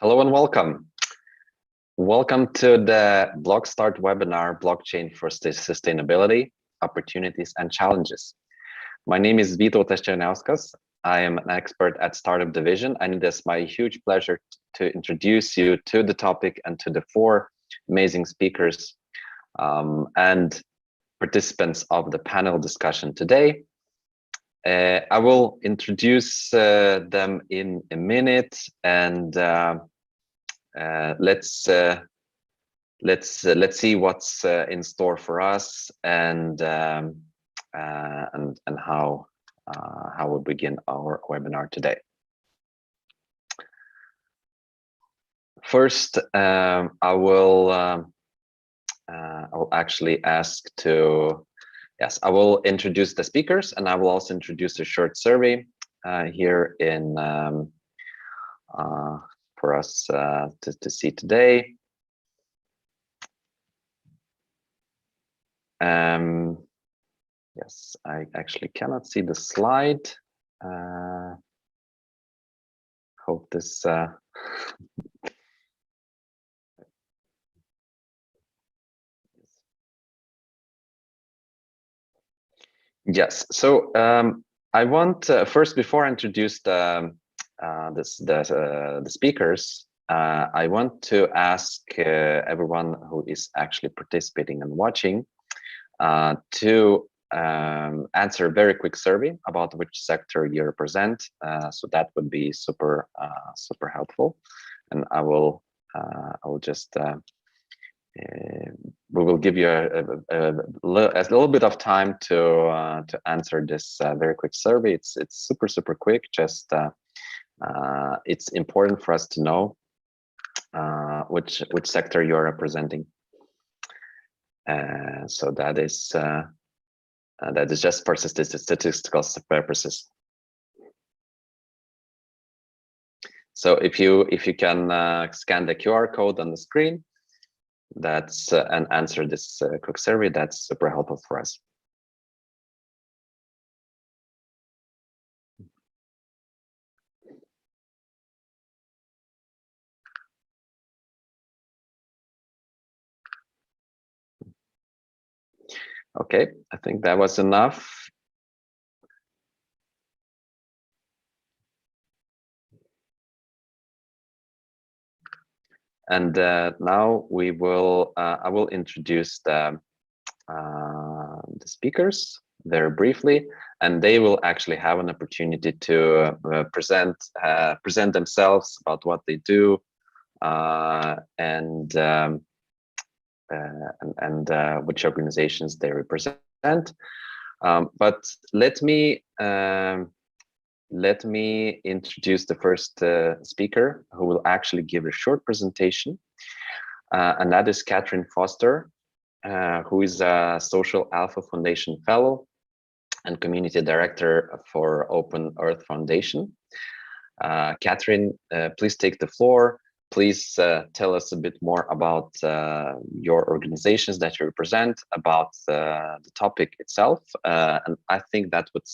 Hello and welcome. Welcome to the BlockStart webinar, Blockchain for Sustainability, Opportunities and Challenges. My name is Vytautas Černiauskas. I am an expert at Startup Division, and it is my huge pleasure to introduce you to the topic and to the four amazing speakers and participants of the panel discussion today. I will introduce them in a minute, and let's see what's in store for us, and how we'll begin our webinar today. First, I will actually ask to. Yes, I will introduce the speakers, and I will also introduce a short survey here in for us to see today. Yes, I actually cannot see the slide. Hope this. Yes, so I want first, before I introduce the speakers, I want to ask everyone who is actually participating and watching to answer a very quick survey about which sector you represent. So that would be super helpful, and I will just. We will give you a little bit of time to answer this very quick survey. It's super quick. Just it's important for us to know which sector you're representing. So that is just for statistical purposes. So if you can scan the QR code on the screen, that's and answer this quick survey, that's super helpful for us. Okay, I think that was enough. And now we will. I will introduce the speakers very briefly, and they will actually have an opportunity to present themselves about what they do, and which organizations they represent. But let me introduce the first speaker, who will actually give a short presentation, and that is Catherine Foster, who is a Social Alpha Foundation Fellow and Community Director for Open Earth Foundation. Catherine, please take the floor. Please tell us a bit more about your organizations that you represent, about the topic itself, and I think that would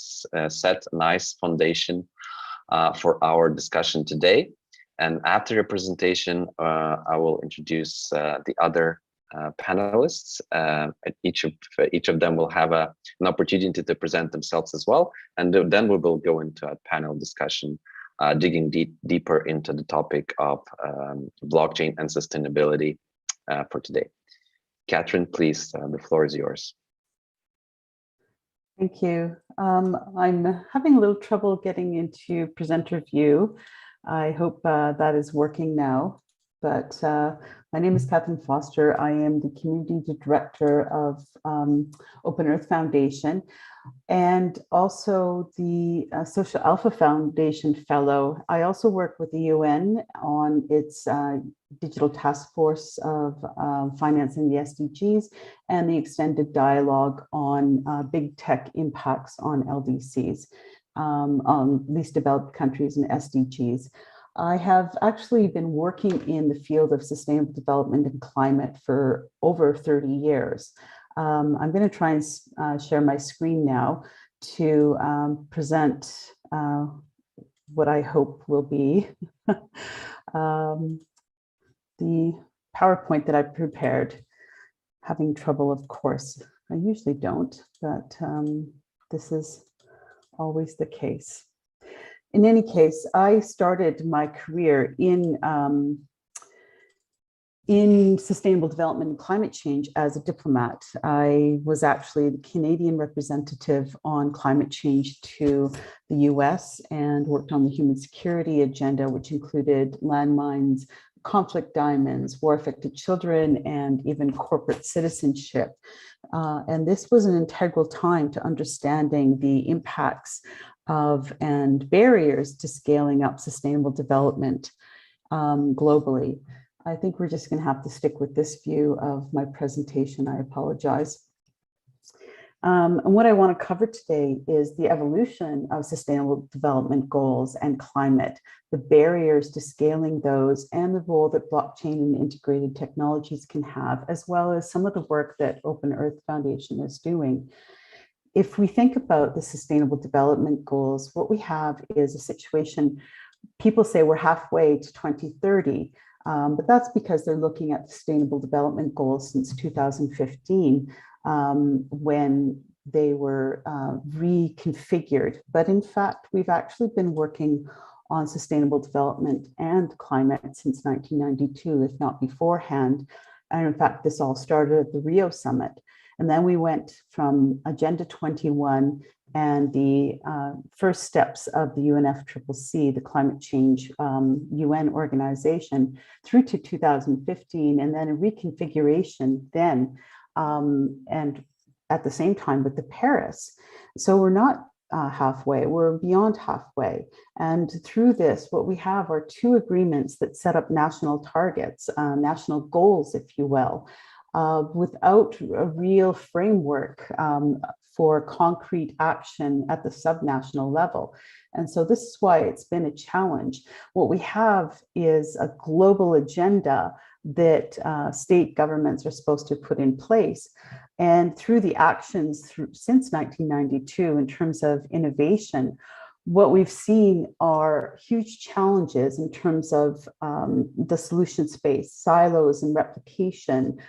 set a nice foundation for our discussion today. And after your presentation, I will introduce the other panelists. Each of them will have an opportunity to present themselves as well, and then we will go into a panel discussion, digging deeper into the topic of blockchain and sustainability for today. Catherine, please, the floor is yours. Thank you. I'm having a little trouble getting into presenter view. I hope that is working now. But my name is Catherine Foster. I am the Community Director of Open Earth Foundation, and also the Social Alpha Foundation Fellow. I also work with the UN on its digital task force of financing the SDGs and the extended dialogue on big tech impacts on LDCs, on least developed countries and SDGs. I have actually been working in the field of sustainable development and climate for over 30 years. I'm going to try and share my screen now to present what I hope will be the PowerPoint that I prepared. Having trouble, of course. I usually don't, but this is always the case. In any case, I started my career in sustainable development and climate change as a diplomat. I was actually the Canadian representative on climate change to the US and worked on the human security agenda, which included landmines, conflict diamonds, war-affected children, and even corporate citizenship. And this was an integral time to understanding the impacts of and barriers to scaling up sustainable development globally. I think we're just going to have to stick with this view of my presentation. I apologize. And what I want to cover today is the evolution of sustainable development goals and climate, the barriers to scaling those, and the role that blockchain and integrated technologies can have, as well as some of the work that Open Earth Foundation is doing. If we think about the sustainable development goals, what we have is a situation, people say we're halfway to 2030, but that's because they're looking at sustainable development goals since 2015. When they were reconfigured. But in fact, we've actually been working on sustainable development and climate since 1992, if not beforehand. And in fact, this all started at the Rio Summit. And then we went from Agenda 21 and the first steps of the UNFCCC, the climate change UN organization, through to 2015, and then a reconfiguration then, and at the same time with the Paris. So we're not halfway, we're beyond halfway. And through this, what we have are two agreements that set up national targets, national goals, if you will, without a real framework for concrete action at the subnational level. And so this is why it's been a challenge. What we have is a global agenda that state governments are supposed to put in place. And through the actions since 1992, in terms of innovation, what we've seen are huge challenges in terms of the solution space, silos and replication,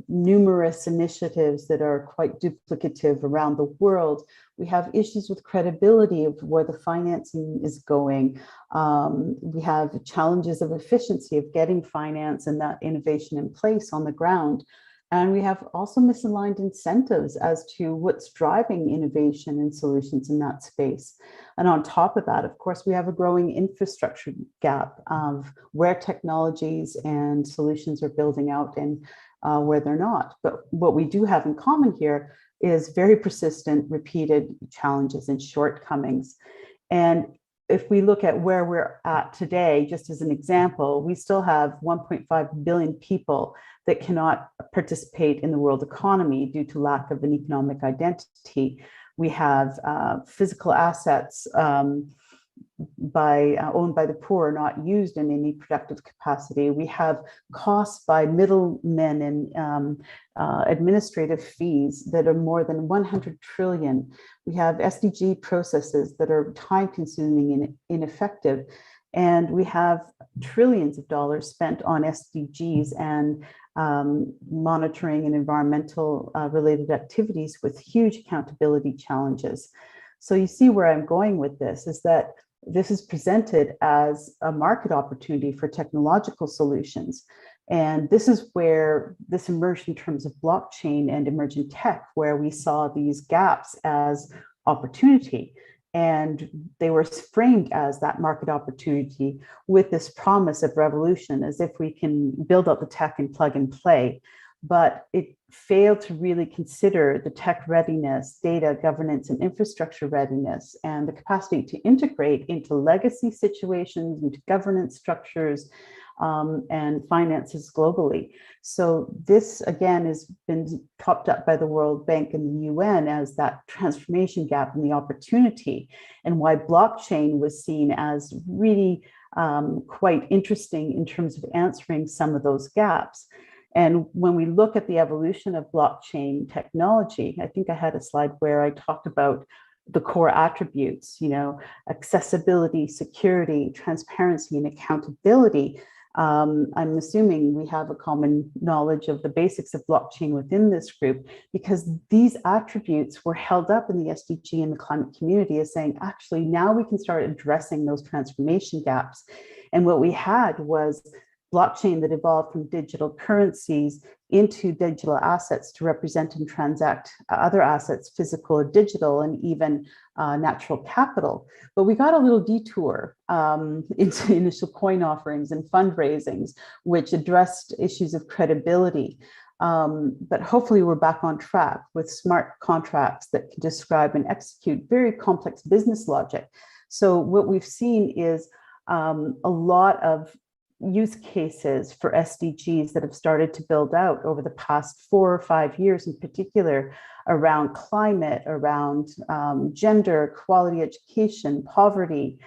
numerous initiatives that are quite duplicative around the world. We have issues with credibility of where the financing is going. We have challenges of efficiency of getting finance and that innovation in place on the ground. And we have also misaligned incentives as to what's driving innovation and solutions in that space. And on top of that, of course, we have a growing infrastructure gap of where technologies and solutions are building out and where they're not. But what we do have in common here is very persistent, repeated challenges and shortcomings. And if we look at where we're at today, just as an example, we still have 1.5 billion people that cannot participate in the world economy due to lack of an economic identity. We have physical assets owned by the poor, not used in any productive capacity. We have costs by middlemen and administrative fees that are more than 100 trillion. We have SDG processes that are time-consuming and ineffective. And we have trillions of dollars spent on SDGs and monitoring and environmental related activities with huge accountability challenges. So you see where I'm going with this is that this is presented as a market opportunity for technological solutions. And this is where this emerged in terms of blockchain and emergent tech, where we saw these gaps as opportunity. And they were framed as that market opportunity with this promise of revolution, as if we can build out the tech and plug and play. But it failed to really consider the tech readiness, data governance, and infrastructure readiness, and the capacity to integrate into legacy situations, into governance structures, and finances globally. So this, again, has been propped up by the World Bank and the UN as that transformation gap and the opportunity, and why blockchain was seen as really quite interesting in terms of answering some of those gaps. And when we look at the evolution of blockchain technology, I think I had a slide where I talked about the core attributes, accessibility, security, transparency, and accountability. I'm assuming we have a common knowledge of the basics of blockchain within this group, because these attributes were held up in the SDG and the climate community as saying, actually, now we can start addressing those transformation gaps. And what we had was blockchain that evolved from digital currencies into digital assets to represent and transact other assets, physical or digital, and even natural capital. But we got a little detour into initial coin offerings and fundraisings, which addressed issues of credibility. But hopefully we're back on track with smart contracts that can describe and execute very complex business logic. So what we've seen is a lot of use cases for SDGs that have started to build out over the past 4 or 5 years, in particular around climate, around gender, quality education, poverty,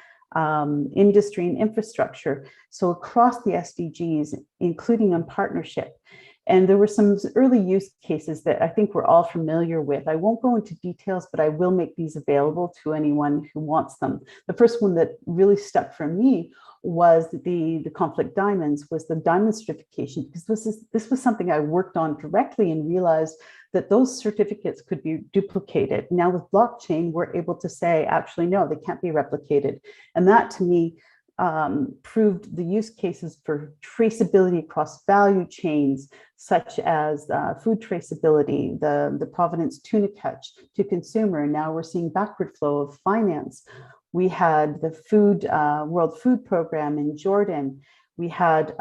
industry and infrastructure. So across the SDGs, including on partnership. And there were some early use cases that I think we're all familiar with. I won't go into details, but I will make these available to anyone who wants them. The first one that really stuck for me was the conflict diamonds, was the diamond certification, because this was something I worked on directly and realized that those certificates could be duplicated. Now with blockchain, we're able to say, actually, no, they can't be replicated. And that to me proved the use cases for traceability across value chains, such as food traceability, the provenance tuna catch to consumer. Now we're seeing backward flow of finance. We had the World Food Program in Jordan. We had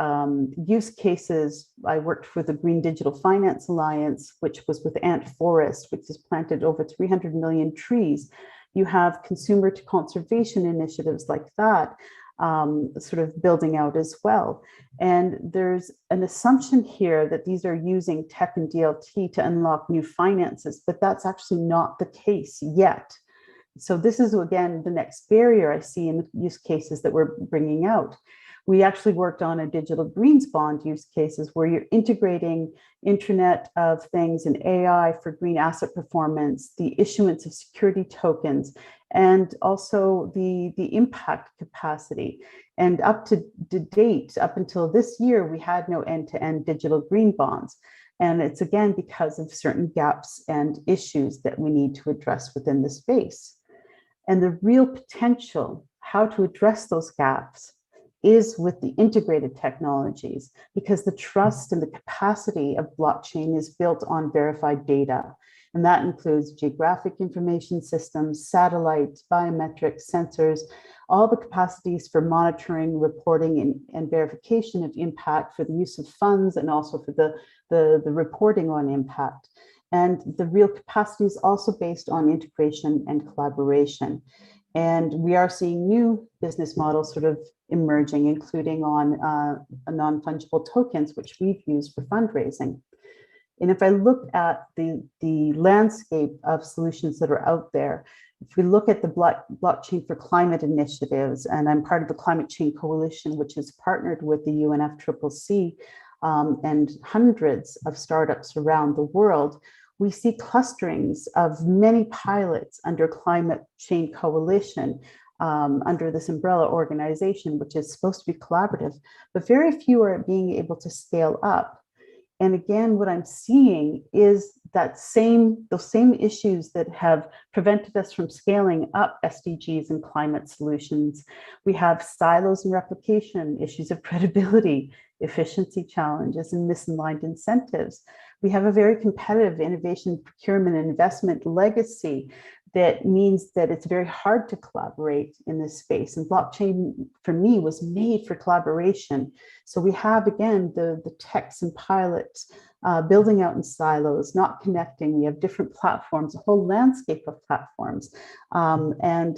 use cases. I worked for the Green Digital Finance Alliance, which was with Ant Forest, which has planted over 300 million trees. You have consumer to conservation initiatives like that, sort of building out as well. And there's an assumption here that these are using tech and DLT to unlock new finances, but that's actually not the case yet. So this is, again, the next barrier I see in the use cases that we're bringing out. We actually worked on a digital greens bond use cases where you're integrating Internet of Things and AI for green asset performance, the issuance of security tokens, and also the impact capacity. And up to date, up until this year, we had no end-to-end digital green bonds. And it's again because of certain gaps and issues that we need to address within the space. And the real potential, how to address those gaps, is with the integrated technologies, because the trust and the capacity of blockchain is built on verified data. And that includes geographic information systems, satellites, biometrics, sensors, all the capacities for monitoring, reporting, and verification of impact, for the use of funds, and also for the reporting on impact. And the real capacity is also based on integration and collaboration. And we are seeing new business models sort of emerging, including on non-fungible tokens, which we've used for fundraising. And if I look at the landscape of solutions that are out there, if we look at the blockchain for climate initiatives, and I'm part of the Climate Chain Coalition, which is partnered with the UNFCCC and hundreds of startups around the world, we see clusterings of many pilots under Climate Chain Coalition, under this umbrella organization, which is supposed to be collaborative, but very few are being able to scale up. And again, what I'm seeing is that those same issues that have prevented us from scaling up SDGs and climate solutions. We have silos and replication, issues of credibility, efficiency challenges, and misaligned incentives. We have a very competitive innovation, procurement, and investment legacy that means that it's very hard to collaborate in this space. And blockchain, for me, was made for collaboration. So we have, again, the techs and pilots building out in silos, not connecting. We have different platforms, a whole landscape of platforms. And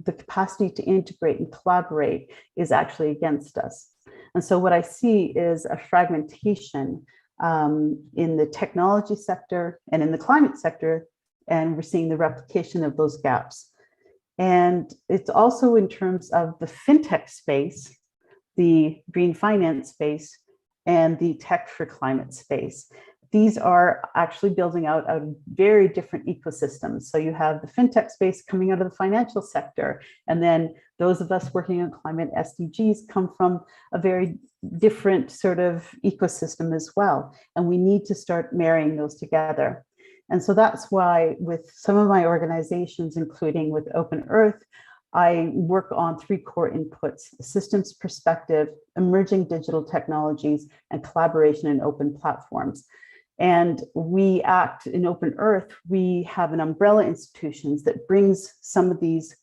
the capacity to integrate and collaborate is actually against us. And so what I see is a fragmentation in the technology sector and in the climate sector, and we're seeing the replication of those gaps. And it's also in terms of the fintech space, the green finance space, and the tech for climate space. these are actually building out very different ecosystems. So you have the fintech space coming out of the financial sector, and then those of us working on climate SDGs come from a very different sort of ecosystem as well. And we need to start marrying those together. And so that's why with some of my organizations, including with Open Earth, I work on 3 core inputs: systems perspective, emerging digital technologies, and collaboration in open platforms. And we act in Open Earth, we have an umbrella institutions that brings some of these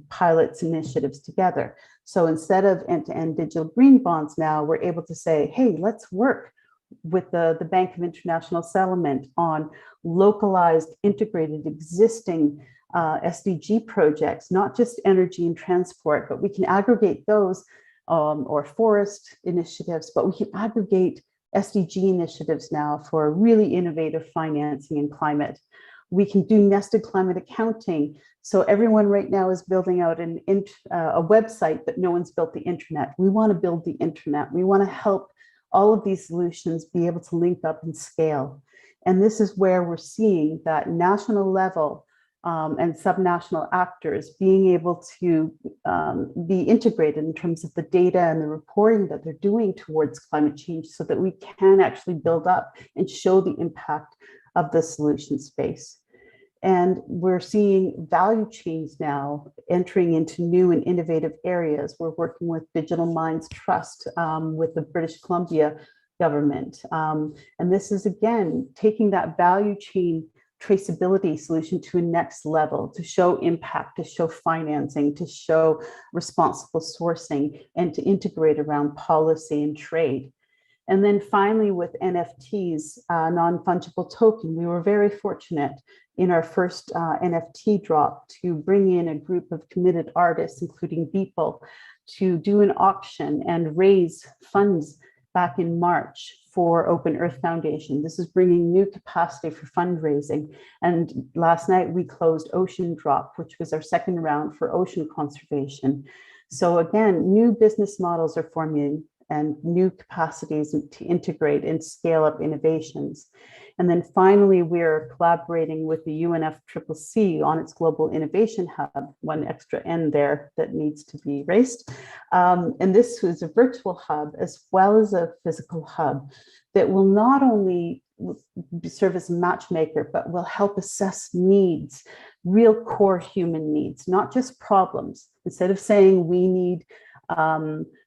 pilots initiatives together. So instead of end-to-end digital green bonds now, we're able to say, hey, let's work with the Bank of International Settlement on localized, integrated, existing SDG projects, not just energy and transport, but we can aggregate those or forest initiatives, but we can aggregate SDG initiatives now for really innovative financing in climate. We can do nested climate accounting. So everyone right now is building out a website, but no one's built the internet. We want to build the internet. We want to help all of these solutions be able to link up and scale. And this is where we're seeing that national level and subnational actors being able to be integrated in terms of the data and the reporting that they're doing towards climate change, so that we can actually build up and show the impact of the solution space. And we're seeing value chains now entering into new and innovative areas. We're working with Digital Minds Trust with the British Columbia government. And this is, again, taking that value chain traceability solution to a next level, to show impact, to show financing, to show responsible sourcing, and to integrate around policy and trade. And then finally, with NFTs, non-fungible token, we were very fortunate in our first NFT drop to bring in a group of committed artists, including Beeple, to do an auction and raise funds back in March for Open Earth Foundation. This is bringing new capacity for fundraising. And last night we closed Ocean Drop, which was our second round for ocean conservation. So again, new business models are forming and new capacities to integrate and scale up innovations. And then finally, we're collaborating with the UNFCCC on its Global Innovation Hub, one extra N there that needs to be erased. And this was a virtual hub as well as a physical hub that will not only serve as a matchmaker, but will help assess needs, real core human needs, not just problems. Instead of saying we need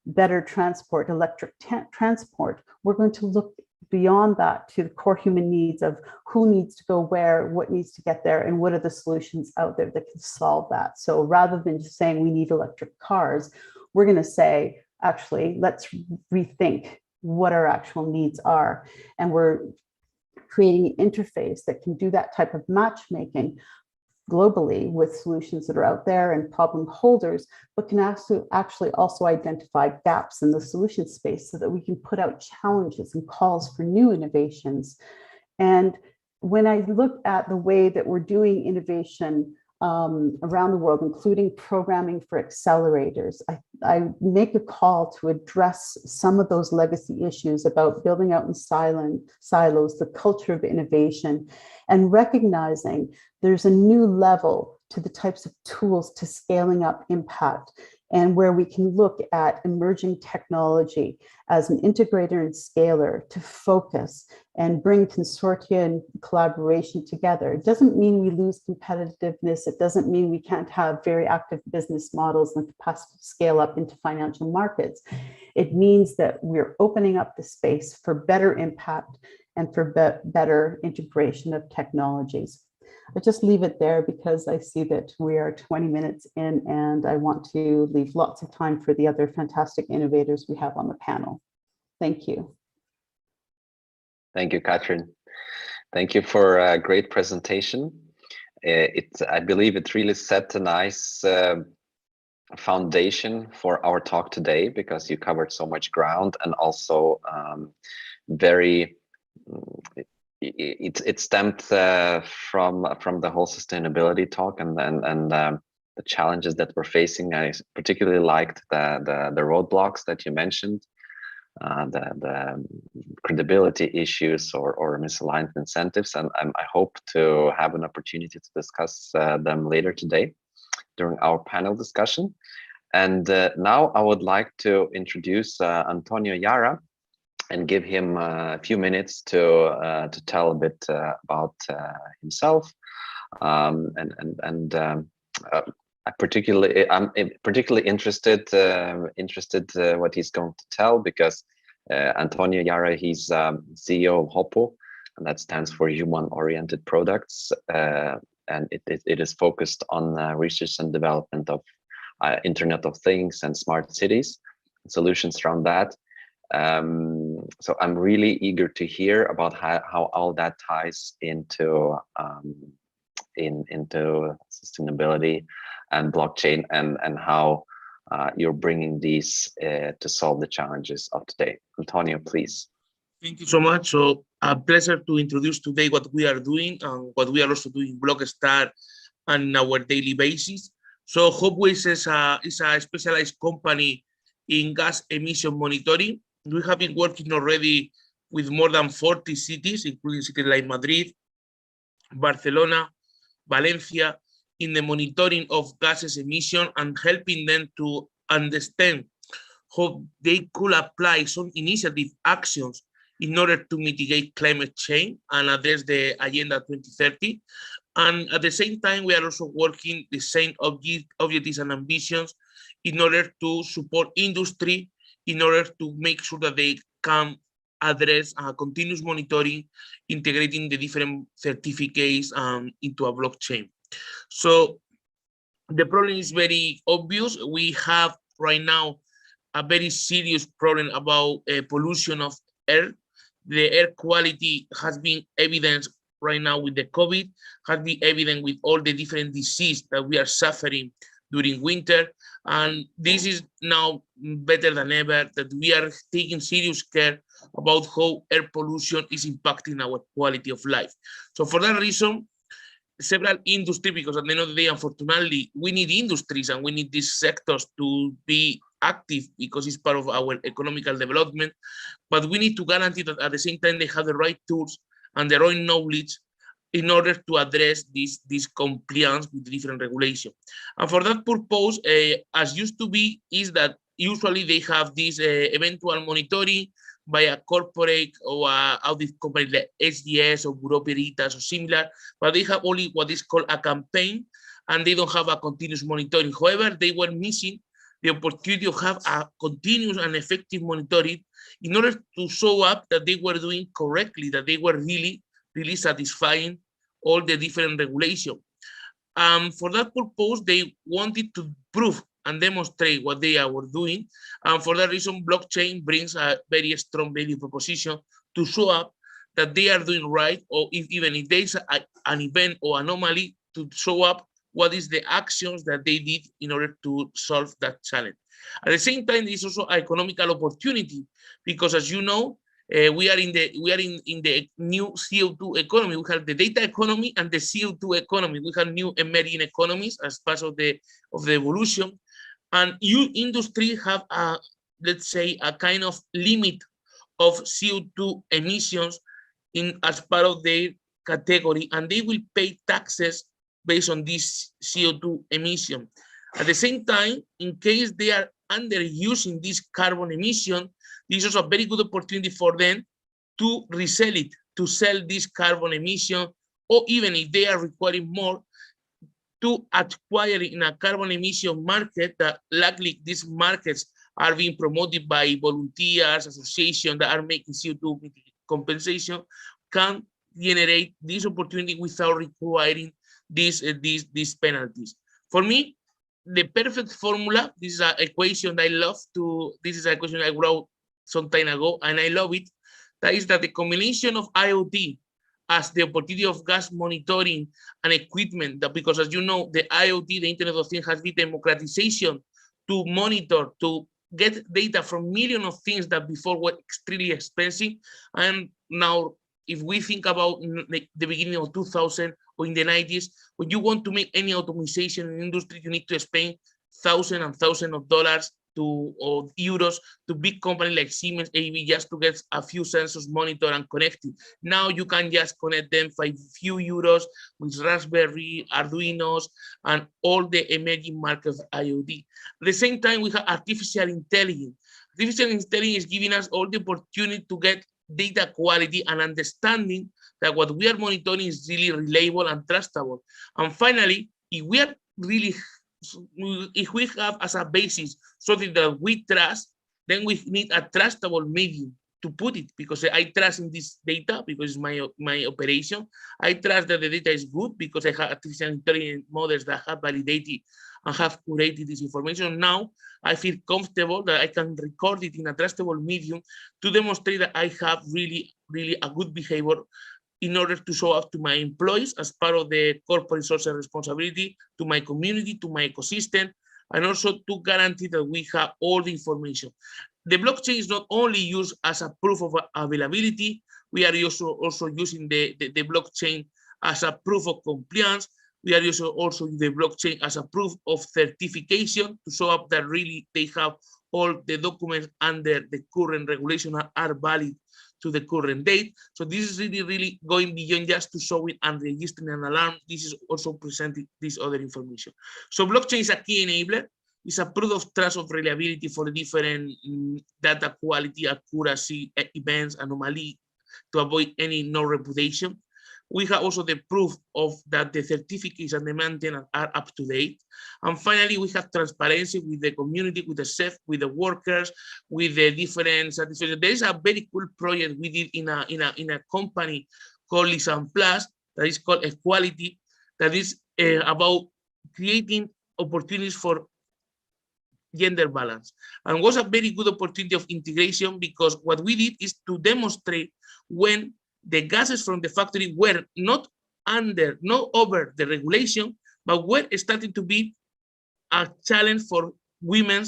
better transport, electric transport, we're going to look beyond that to the core human needs of who needs to go where, what needs to get there, and what are the solutions out there that can solve that. So rather than just saying we need electric cars, we're going to say, actually, let's rethink what our actual needs are. And we're creating an interface that can do that type of matchmaking globally with solutions that are out there and problem holders, but can actually also identify gaps in the solution space so that we can put out challenges and calls for new innovations. And when I look at the way that we're doing innovation around the world, including programming for accelerators, I make a call to address some of those legacy issues about building out in silos, the culture of innovation, and recognizing there's a new level to the types of tools to scaling up impact, and where we can look at emerging technology as an integrator and scaler to focus and bring consortia and collaboration together. It doesn't mean we lose competitiveness. It doesn't mean we can't have very active business models and capacity to scale up into financial markets. It means that we're opening up the space for better impact and for better integration of technologies. I just leave it there because I see that we are 20 minutes in and I want to leave lots of time for the other fantastic innovators we have on the panel. Thank you. Thank you, Katrin. Thank you for a great presentation. I believe it really set a nice foundation for our talk today, because you covered so much ground, and also it stemmed from the whole sustainability talk and the challenges that we're facing. I particularly liked the roadblocks that you mentioned, the credibility issues or misaligned incentives, and I hope to have an opportunity to discuss them later today during our panel discussion. And now I would like to introduce Antonio Yara and give him a few minutes to tell a bit about himself. I'm particularly interested what he's going to tell, because Antonio Yara, he's CEO of Hoppo, and that stands for Human Oriented Products, and it is focused on research and development of Internet of Things and smart cities, solutions around that. So I'm really eager to hear about how all that ties into sustainability and blockchain, and how you're bringing these to solve the challenges of today. Antonio, please. Thank you so much. So a pleasure to introduce today what we are doing and what we are also doing in BlockStart on our daily basis. So Hopways is a specialized company in gas emission monitoring. We have been working already with more than 40 cities, including cities like Madrid, Barcelona, Valencia, in the monitoring of gases emission and helping them to understand how they could apply some initiative actions in order to mitigate climate change and address the Agenda 2030. And at the same time, we are also working the same objectives and ambitions in order to support industry, in order to make sure that they can address continuous monitoring, integrating the different certificates into a blockchain. So the problem is very obvious. We have right now a very serious problem about pollution of air. The air quality has been evidenced right now with the COVID, has been evident with all the different diseases that we are suffering during winter. And this is now better than ever that we are taking serious care about how air pollution is impacting our quality of life. So for that reason, several industries, because at the end of the day, unfortunately, we need industries and we need these sectors to be active because it's part of our economical development, but we need to guarantee that at the same time they have the right tools and their own knowledge in order to address this compliance with different regulation. And for that purpose, as used to be, is that usually they have this eventual monitoring by a corporate or audit company like Sdgs or Bureau Veritas or similar, but they have only what is called a campaign, and they don't have a continuous monitoring. However, they were missing the opportunity to have a continuous and effective monitoring in order to show up that they were doing correctly, that they were really satisfying all the different regulations. For that purpose, they wanted to prove and demonstrate what they were doing. And for that reason, blockchain brings a very strong value proposition to show up that they are doing right, or even if there's an event or anomaly, to show up what is the actions that they did in order to solve that challenge. At the same time, there is also an economical opportunity, because as you know, we are in the new CO2 economy. We have the data economy and the CO2 economy. We have new emerging economies as part of the evolution, and industry have a, let's say, a kind of limit of CO2 emissions as part of their category, and they will pay taxes based on this CO2 emission. At the same time, in case they are underusing this carbon emission, this is a very good opportunity for them to resell it, to sell this carbon emission, or even if they are requiring more, to acquire in a carbon emission market that likely these markets are being promoted by volunteers, associations that are making CO2 compensation, can generate this opportunity without requiring these penalties. For me, the perfect formula, this is an equation that I love this is an equation I wrote some time ago, and I love it. That is that the combination of IoT as the opportunity of gas monitoring and equipment, that because as you know, the IoT, the Internet of Things, has been democratization to monitor, to get data from millions of things that before were extremely expensive. And now, if we think about the beginning of 2000 or in the 90s, when you want to make any automation in industry, you need to spend thousands and thousands of dollars or euros to big companies like Siemens, AB, just to get a few sensors monitored and connected. Now you can just connect them for a few euros with Raspberry, Arduinos, and all the emerging markets of IoT. At the same time, we have artificial intelligence. Artificial intelligence is giving us all the opportunity to get data quality and understanding that what we are monitoring is really reliable and trustable. And finally, if we have as a basis something that we trust, then we need a trustable medium to put it, because I trust in this data because it's my operation. I trust that the data is good because I have artificial intelligence models that have validated and have curated this information. Now I feel comfortable that I can record it in a trustable medium to demonstrate that I have really a good behavior in order to show up to my employees as part of the corporate social responsibility, to my community, to my ecosystem, and also to guarantee that we have all the information. The blockchain is not only used as a proof of availability, we are also using the blockchain as a proof of compliance. We are also using the blockchain as a proof of certification to show up that really they have all the documents under the current regulation are valid to the current date. So this is really going beyond just to show it and registering an alarm. This is also presenting this other information. So blockchain is a key enabler. It's a proof of trust of reliability for the different data quality, accuracy, events, anomaly, to avoid any no reputation. We have also the proof of that the certificates and the maintenance are up to date. And finally, we have transparency with the community, with the chef, with the workers, with the different satisfaction. There is a very cool project we did in a company called Lisan Plus that is called Equality, that is about creating opportunities for gender balance, and was a very good opportunity of integration, because what we did is to demonstrate when the gases from the factory were not over the regulation, but were starting to be a challenge for women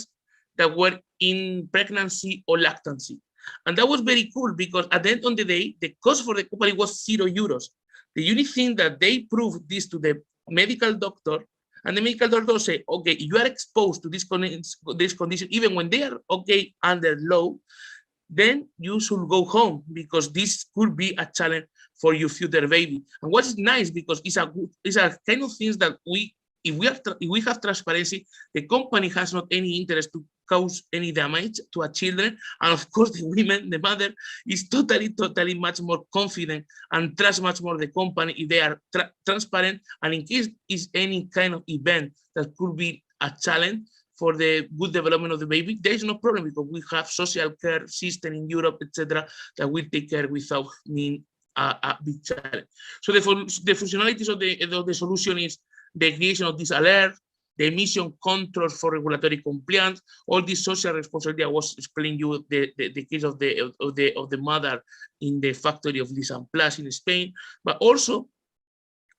that were in pregnancy or lactancy. And that was very cool, because at the end of the day, the cost for the company was €0. The only thing that they proved this to the medical doctor, and the medical doctor say, okay, you are exposed to this condition, even when they are okay under law, then you should go home, because this could be a challenge for your future baby. And what is nice, because it's a kind of things that if we have transparency, the company has not any interest to cause any damage to our children. And of course, the women, the mother, is totally much more confident and trust much more the company if they are transparent. And in case is any kind of event that could be a challenge for the good development of the baby, there is no problem, because we have social care system in Europe, etc., that will take care without being a big challenge. So the functionalities of the solution is the creation of this alert, the emission controls for regulatory compliance, all this social responsibility. I was explaining you the case of the mother in the factory of Lisan Plus in Spain, but also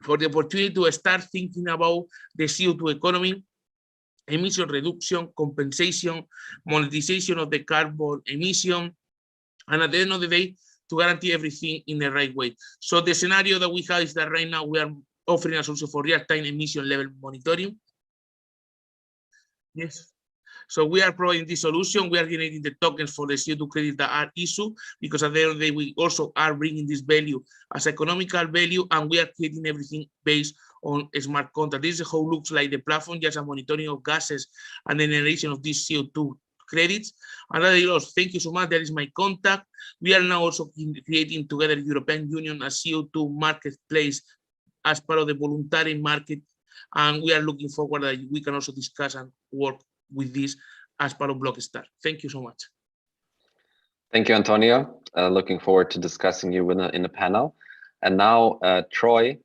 for the opportunity to start thinking about the CO2 economy, emission reduction, compensation, monetization of the carbon emission, and at the end of the day, to guarantee everything in the right way. So the scenario that we have is that right now we are offering a solution for real-time emission level monitoring. Yes. So we are providing this solution. We are generating the tokens for the CO2 credits that are issued, because at the end of the day, we also are bringing this value as economical value, and we are creating everything based on a smart contract. This is how it looks like the platform, just a monitoring of gases and the generation of these CO2 credits. And thank you so much. That is my contact. We are now also creating together European Union a CO2 marketplace as part of the voluntary market. And we are looking forward that we can also discuss and work with this as part of BlockStart. Thank you so much. Thank you, Antonio. Looking forward to discussing you in the panel. And now, Troy,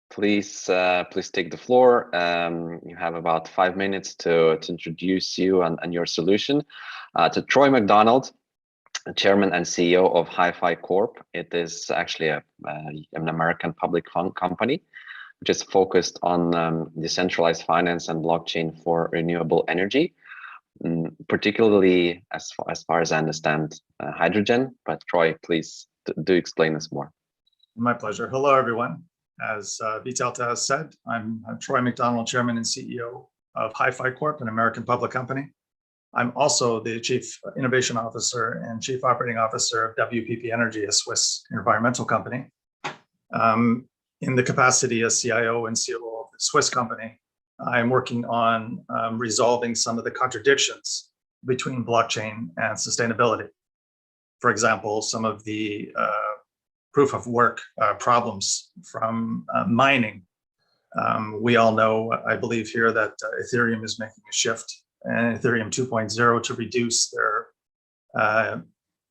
please take the floor. You have about 5 minutes to introduce you and your solution. To Troy McDonald, Chairman and CEO of Hi-Fi Corp. It is actually an American public fund company, which is focused on decentralized finance and blockchain for renewable energy, particularly as far as I understand, hydrogen. But Troy, please do explain this more. My pleasure. Hello, everyone. As Vitalta has said, I'm Troy McDonald, Chairman and CEO of Hi-Fi Corp, an American public company. I'm also the Chief Innovation Officer and Chief Operating Officer of WPP Energy, a Swiss environmental company. In the capacity as CIO and COO of the Swiss company, I'm working on resolving some of the contradictions between blockchain and sustainability. For example, some of the proof of work problems from mining. We all know, I believe here, that Ethereum is making a shift, and Ethereum 2.0 to reduce their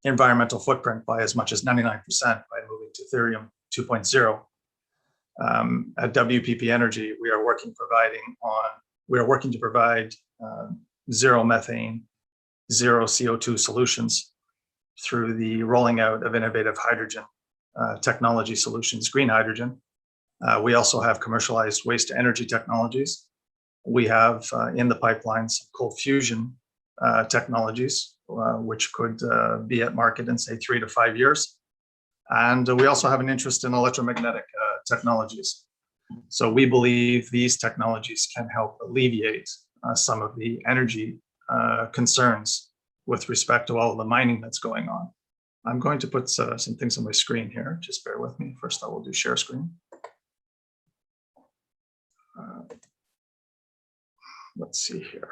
environmental footprint by as much as 99% by moving to Ethereum 2.0. At WPP Energy, we are working to provide zero methane, zero CO2 solutions through the rolling out of innovative hydrogen technology solutions, green hydrogen. We also have commercialized waste to energy technologies. We have in the pipeline some cold fusion technologies, which could be at market in, say, 3 to 5 years. And we also have an interest in electromagnetic technologies. So we believe these technologies can help alleviate some of the energy concerns with respect to all the mining that's going on. I'm going to put some things on my screen here. Just bear with me. First, I will do share screen. Let's see here.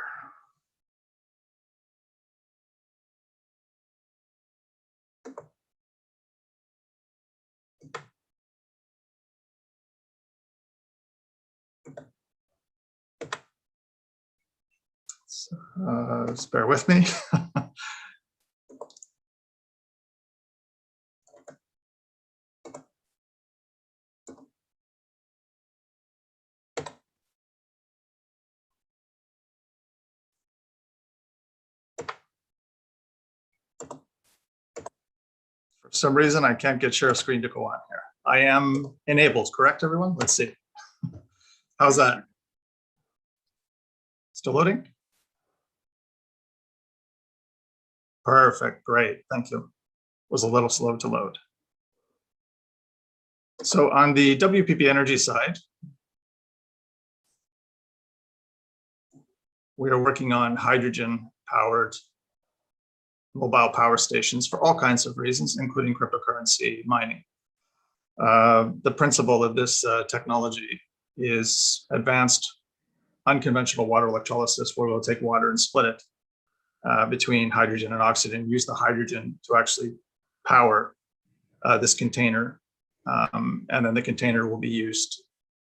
Just bear with me. For some reason, I can't get share screen to go on here. I am enabled, correct, everyone? Let's see. How's that? Still loading? Perfect, great, thank you. Was a little slow to load. So on the WPP Energy side, we are working on hydrogen-powered mobile power stations for all kinds of reasons, including cryptocurrency mining. The principle of this technology is advanced unconventional water electrolysis, where we'll take water and split it between hydrogen and oxygen, use the hydrogen to actually power this container. And then the container will be used,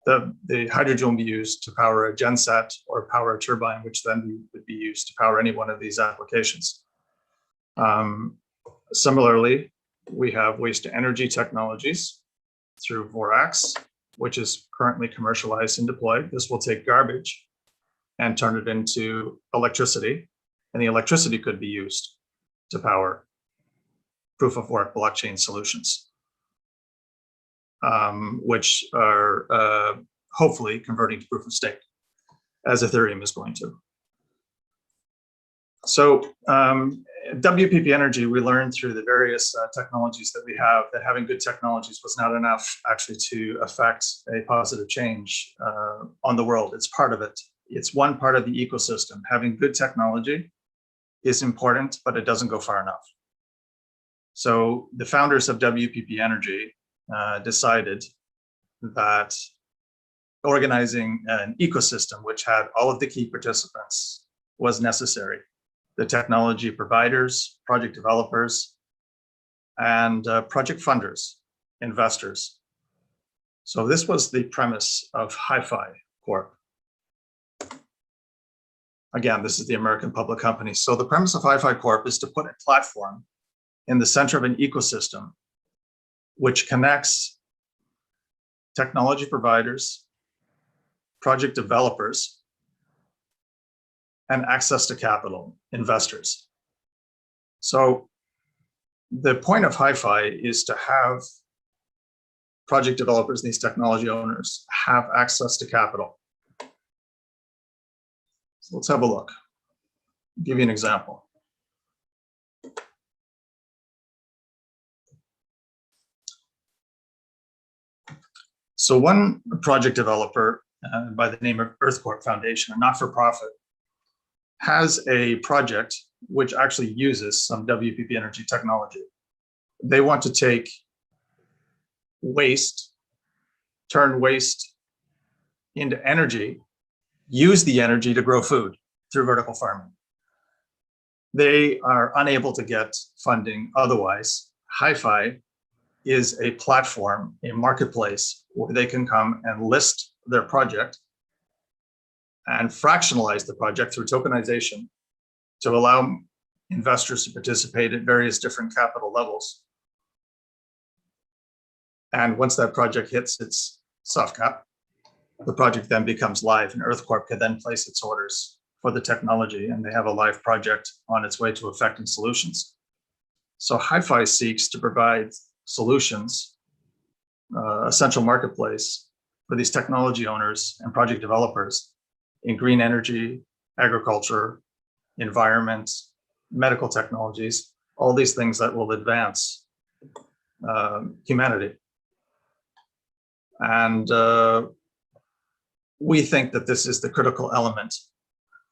the hydrogen will be used to power a genset or power a turbine, which then would be used to power any one of these applications. Similarly, we have waste to energy technologies through Vorax, which is currently commercialized and deployed. This will take garbage and turn it into electricity, and the electricity could be used to power proof of work blockchain solutions, which are hopefully converting to proof of stake, as Ethereum is going to. So WPP Energy, we learned through the various technologies that we have that having good technologies was not enough actually to affect a positive change on the world. It's part of it. It's one part of the ecosystem. Having good technology is important, but it doesn't go far enough. So the founders of WPP Energy decided that organizing an ecosystem which had all of the key participants was necessary. The technology providers, project developers, and project funders, investors. So this was the premise of Hi-Fi Corp. Again, this is the American public company. So the premise of Hi-Fi Corp is to put a platform in the center of an ecosystem which connects technology providers, project developers, and access to capital, investors. So the point of Hi-Fi is to have project developers, these technology owners, have access to capital. So let's have a look. I'll give you an example. So one project developer by the name of EarthCorp Foundation, a not-for-profit, has a project which actually uses some WPP energy technology. They want to take waste, turn waste into energy, use the energy to grow food through vertical farming. They are unable to get funding otherwise. Hi-Fi is a platform, a marketplace where they can come and list their project and fractionalize the project through tokenization to allow investors to participate at various different capital levels. And once that project hits its soft cap, the project then becomes live, and EarthCorp can then place its orders for the technology, and they have a live project on its way to effecting solutions. So Hi-Fi seeks to provide solutions, a central marketplace for these technology owners and project developers in green energy, agriculture, environment, medical technologies, all these things that will advance humanity. And we think that this is the critical element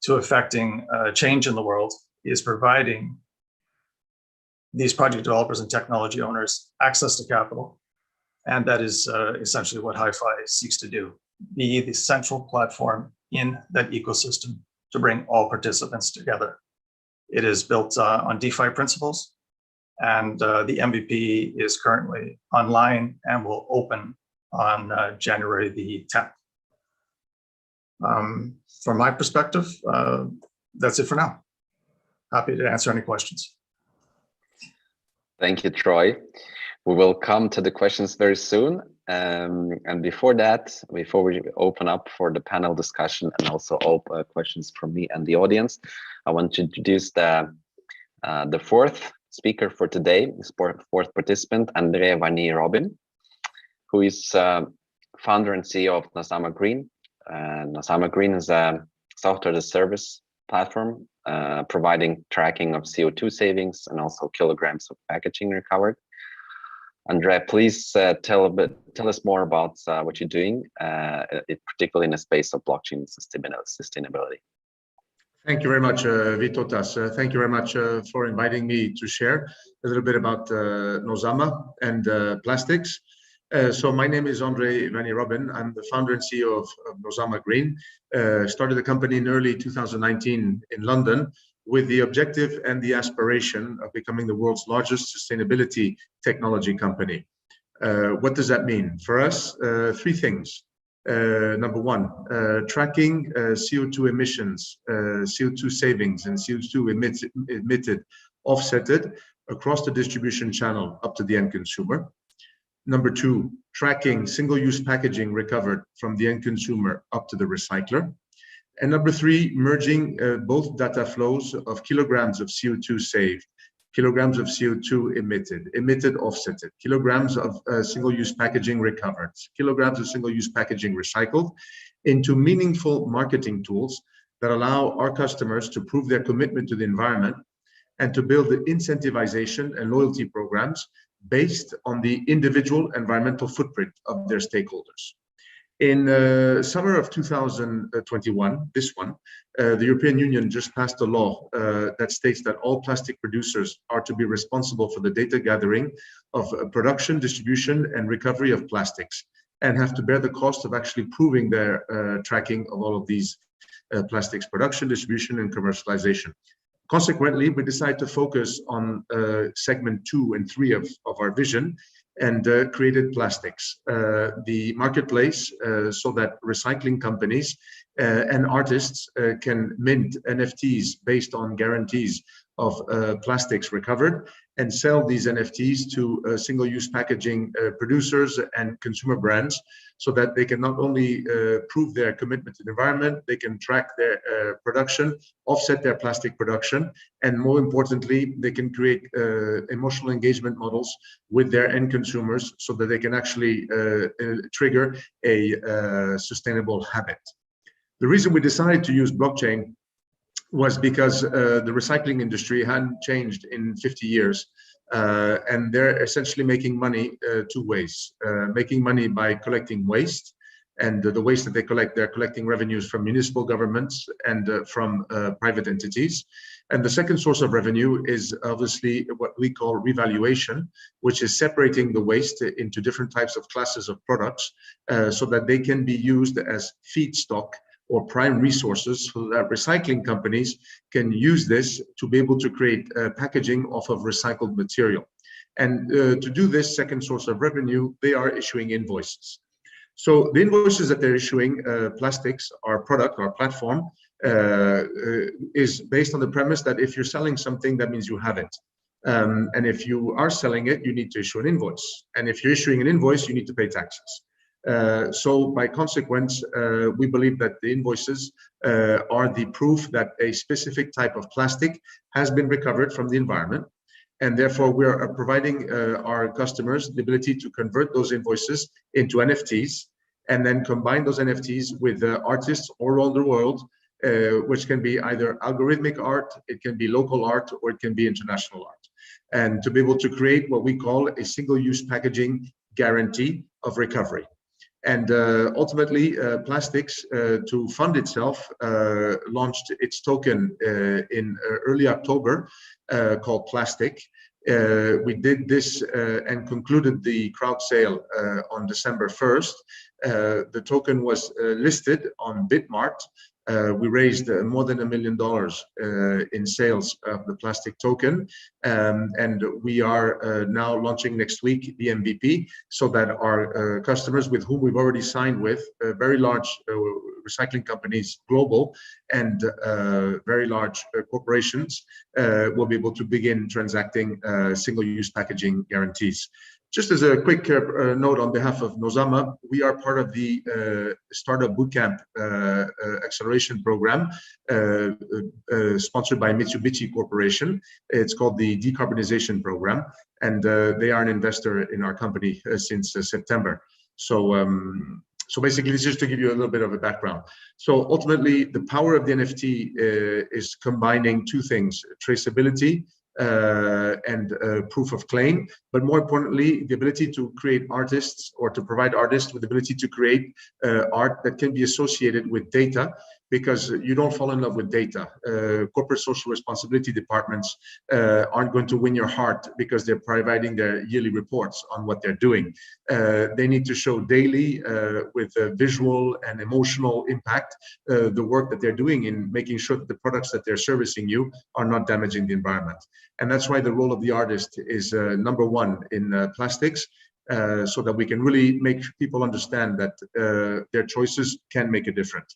to affecting change in the world, is providing these project developers and technology owners access to capital. And that is essentially what Hi-Fi seeks to do, be the central platform in that ecosystem to bring all participants together. It is built on DeFi principles, and the MVP is currently online and will open on January the 10th. From my perspective, that's it for now. Happy to answer any questions. Thank you, Troy. We will come to the questions very soon. And before that, before we open up for the panel discussion and also open questions from me and the audience, I want to introduce the fourth speaker for today, fourth participant, Andrea Vani Robin, who is founder and CEO of Nasama Green. Nasama Green is a software as a service platform providing tracking of CO2 savings and also kilograms of packaging recovered. Andrea, please tell us more about what you're doing, particularly in the space of blockchain sustainability. Thank you very much, Vytautas. Thank you very much for inviting me to share a little bit about Nosama and plastics. So my name is Andre Vani Robin. I'm the founder and CEO of Nosama Green. Started the company in early 2019 in London with the objective and the aspiration of becoming the world's largest sustainability technology company. What does that mean? For us, three things. Number one, tracking CO2 emissions, CO2 savings, and CO2 emitted, offsetted across the distribution channel up to the end consumer. Number two, tracking single-use packaging recovered from the end consumer up to the recycler. And number three, merging both data flows of kilograms of CO2 saved, kilograms of CO2 emitted, offsetted, kilograms of single-use packaging recovered, kilograms of single-use packaging recycled, into meaningful marketing tools that allow our customers to prove their commitment to the environment and to build the incentivization and loyalty programs based on the individual environmental footprint of their stakeholders. In summer of 2021, the European Union just passed a law that states that all plastic producers are to be responsible for the data gathering of production, distribution, and recovery of plastics, and have to bear the cost of actually proving their tracking of all of these plastics production, distribution, and commercialization. Consequently, we decided to focus on segment 2 and 3 of our vision and created plastics, the marketplace, so that recycling companies and artists can mint NFTs based on guarantees of plastics recovered and sell these NFTs to single-use packaging producers and consumer brands, so that they can not only prove their commitment to the environment, they can track their production, offset their plastic production, and more importantly, they can create emotional engagement models with their end consumers so that they can actually trigger a sustainable habit. The reason we decided to use blockchain was because the recycling industry hadn't changed in 50 years. And they're essentially making money two ways, making money by collecting waste And the waste that they collect, they're collecting revenues from municipal governments and from private entities. And the second source of revenue is obviously what we call revaluation, which is separating the waste into different types of classes of products so that they can be used as feedstock or prime resources, so that recycling companies can use this to be able to create packaging off of recycled material. And to do this second source of revenue, they are issuing invoices. So the invoices that they're issuing, Plastics, our product, our platform, is based on the premise that if you're selling something, that means you have it. And if you are selling it, you need to issue an invoice. And if you're issuing an invoice, you need to pay taxes. So by consequence, we believe that the invoices are the proof that a specific type of plastic has been recovered from the environment. And therefore, we are providing our customers the ability to convert those invoices into NFTs and then combine those NFTs with artists all around the world, which can be either algorithmic art, it can be local art, or it can be international art. And to be able to create what we call a single-use packaging guarantee of recovery. And ultimately, Plastics, to fund itself, launched its token in early October called Plastic. We did this and concluded the crowd sale on December 1st. The token was listed on Bitmart. We raised more than $1 million in sales of the Plastic token. And we are now launching next week the MVP so that our customers with whom we've already signed with very large recycling companies, global, and very large corporations will be able to begin transacting single-use packaging guarantees. Just as a quick note on behalf of Nozama, we are part of the Startup Bootcamp Acceleration Program sponsored by Mitsubishi Corporation. It's called the Decarbonization Program, and they are an investor in our company since September. So basically, this is just to give you a little bit of a background. So ultimately, the power of the NFT is combining two things: traceability and proof of claim, but more importantly, the ability to create artists or to provide artists with the ability to create art that can be associated with data, because you don't fall in love with data. Corporate social responsibility departments aren't going to win your heart because they're providing their yearly reports on what they're doing. They need to show daily with visual and emotional impact the work that they're doing in making sure that the products that they're servicing you are not damaging the environment. And that's why the role of the artist is number one in Plastics, so that we can really make people understand that their choices can make a difference.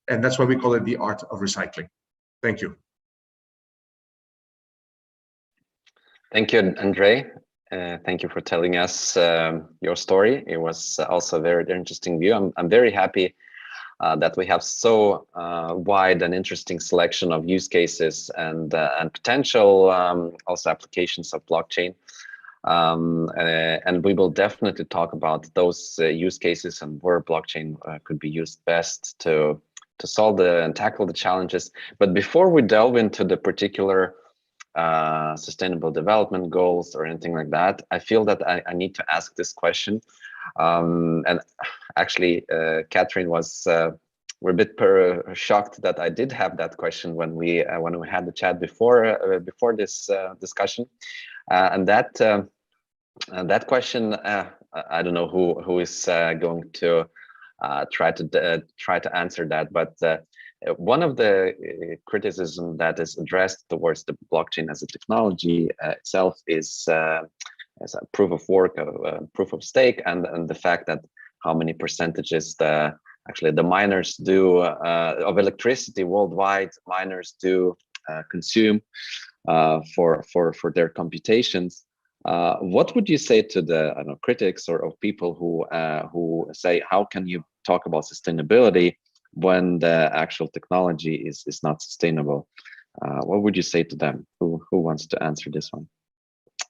And that's why we call it the art of recycling. Thank you. Thank you, Andre. Thank you for telling us your story. It was also a very interesting view. I'm very happy that we have so wide and interesting selection of use cases and potential also applications of blockchain. And we will definitely talk about those use cases and where blockchain could be used best to solve and tackle the challenges. But before we delve into the particular sustainable development goals or anything like that, I feel that I need to ask this question. And actually, Catherine was we're a bit shocked that I did have that question when we had the chat before this discussion, and that question, I don't know who is going to try to answer that, but one of the criticism that is addressed towards the blockchain as a technology itself is as a proof of work, proof of stake, and the fact that how many percentages actually the miners do of electricity worldwide miners do consume for their computations. What would you say to the critics or people who say, how can you talk about sustainability when the actual technology is not sustainable? What would you say to them? Who wants to answer this one?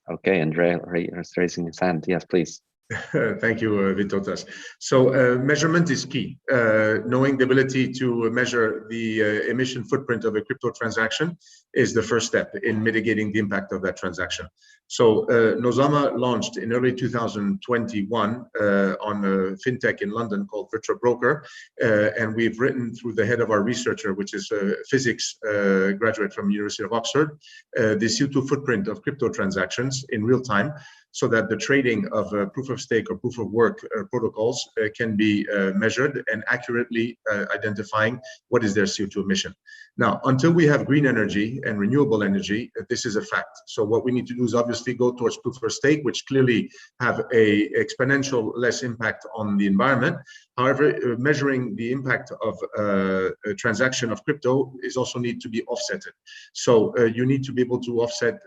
Okay, Andre is raising his hand. Yes, please. Thank you, Vitotas. So measurement is key. Knowing the ability to measure the emission footprint of a crypto transaction is the first step in mitigating the impact of that transaction. So Nozama launched in early 2021 on a fintech in London called Virtual Broker, and we've written through the head of our researcher, which is a physics graduate from University of Oxford, the CO2 footprint of crypto transactions in real time, so that the trading of proof of stake or proof of work protocols can be measured and accurately identifying what is their CO2 emission. Now, until we have green energy and renewable energy, this is a fact. So what we need to do is obviously go towards proof of stake, which clearly have a exponential less impact on the environment. However, measuring the impact of a transaction of crypto is also need to be offsetted. So you need to be able to offset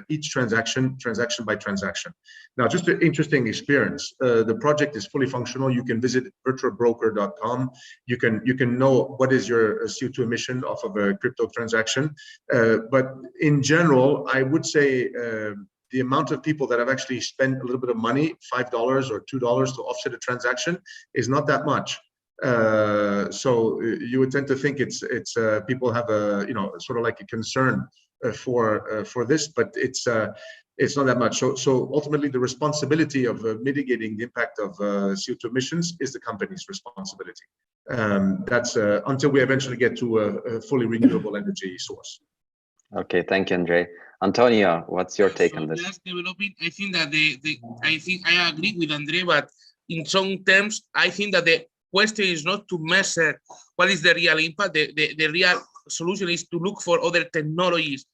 each transaction by transaction. Now, just an interesting experience. The project is fully functional. You can visit virtualbroker.com. You can know what is your CO2 emission off of a crypto transaction. But in general, I would say the amount of people that have actually spent a little bit of money, $5 or $2 to offset a transaction, is not that much. So you would tend to think it's people have a sort of like a concern for this, but it's not that much. So ultimately, the responsibility of mitigating the impact of CO2 emissions is the company's responsibility. That's until we eventually get to a fully renewable energy source. Okay, thank you, Andre. Antonio, what's your take on this? Just developing, I think that I agree with Andre, but in some terms, I think that the question is not to measure what is the real impact. The real solution is to look for other technologies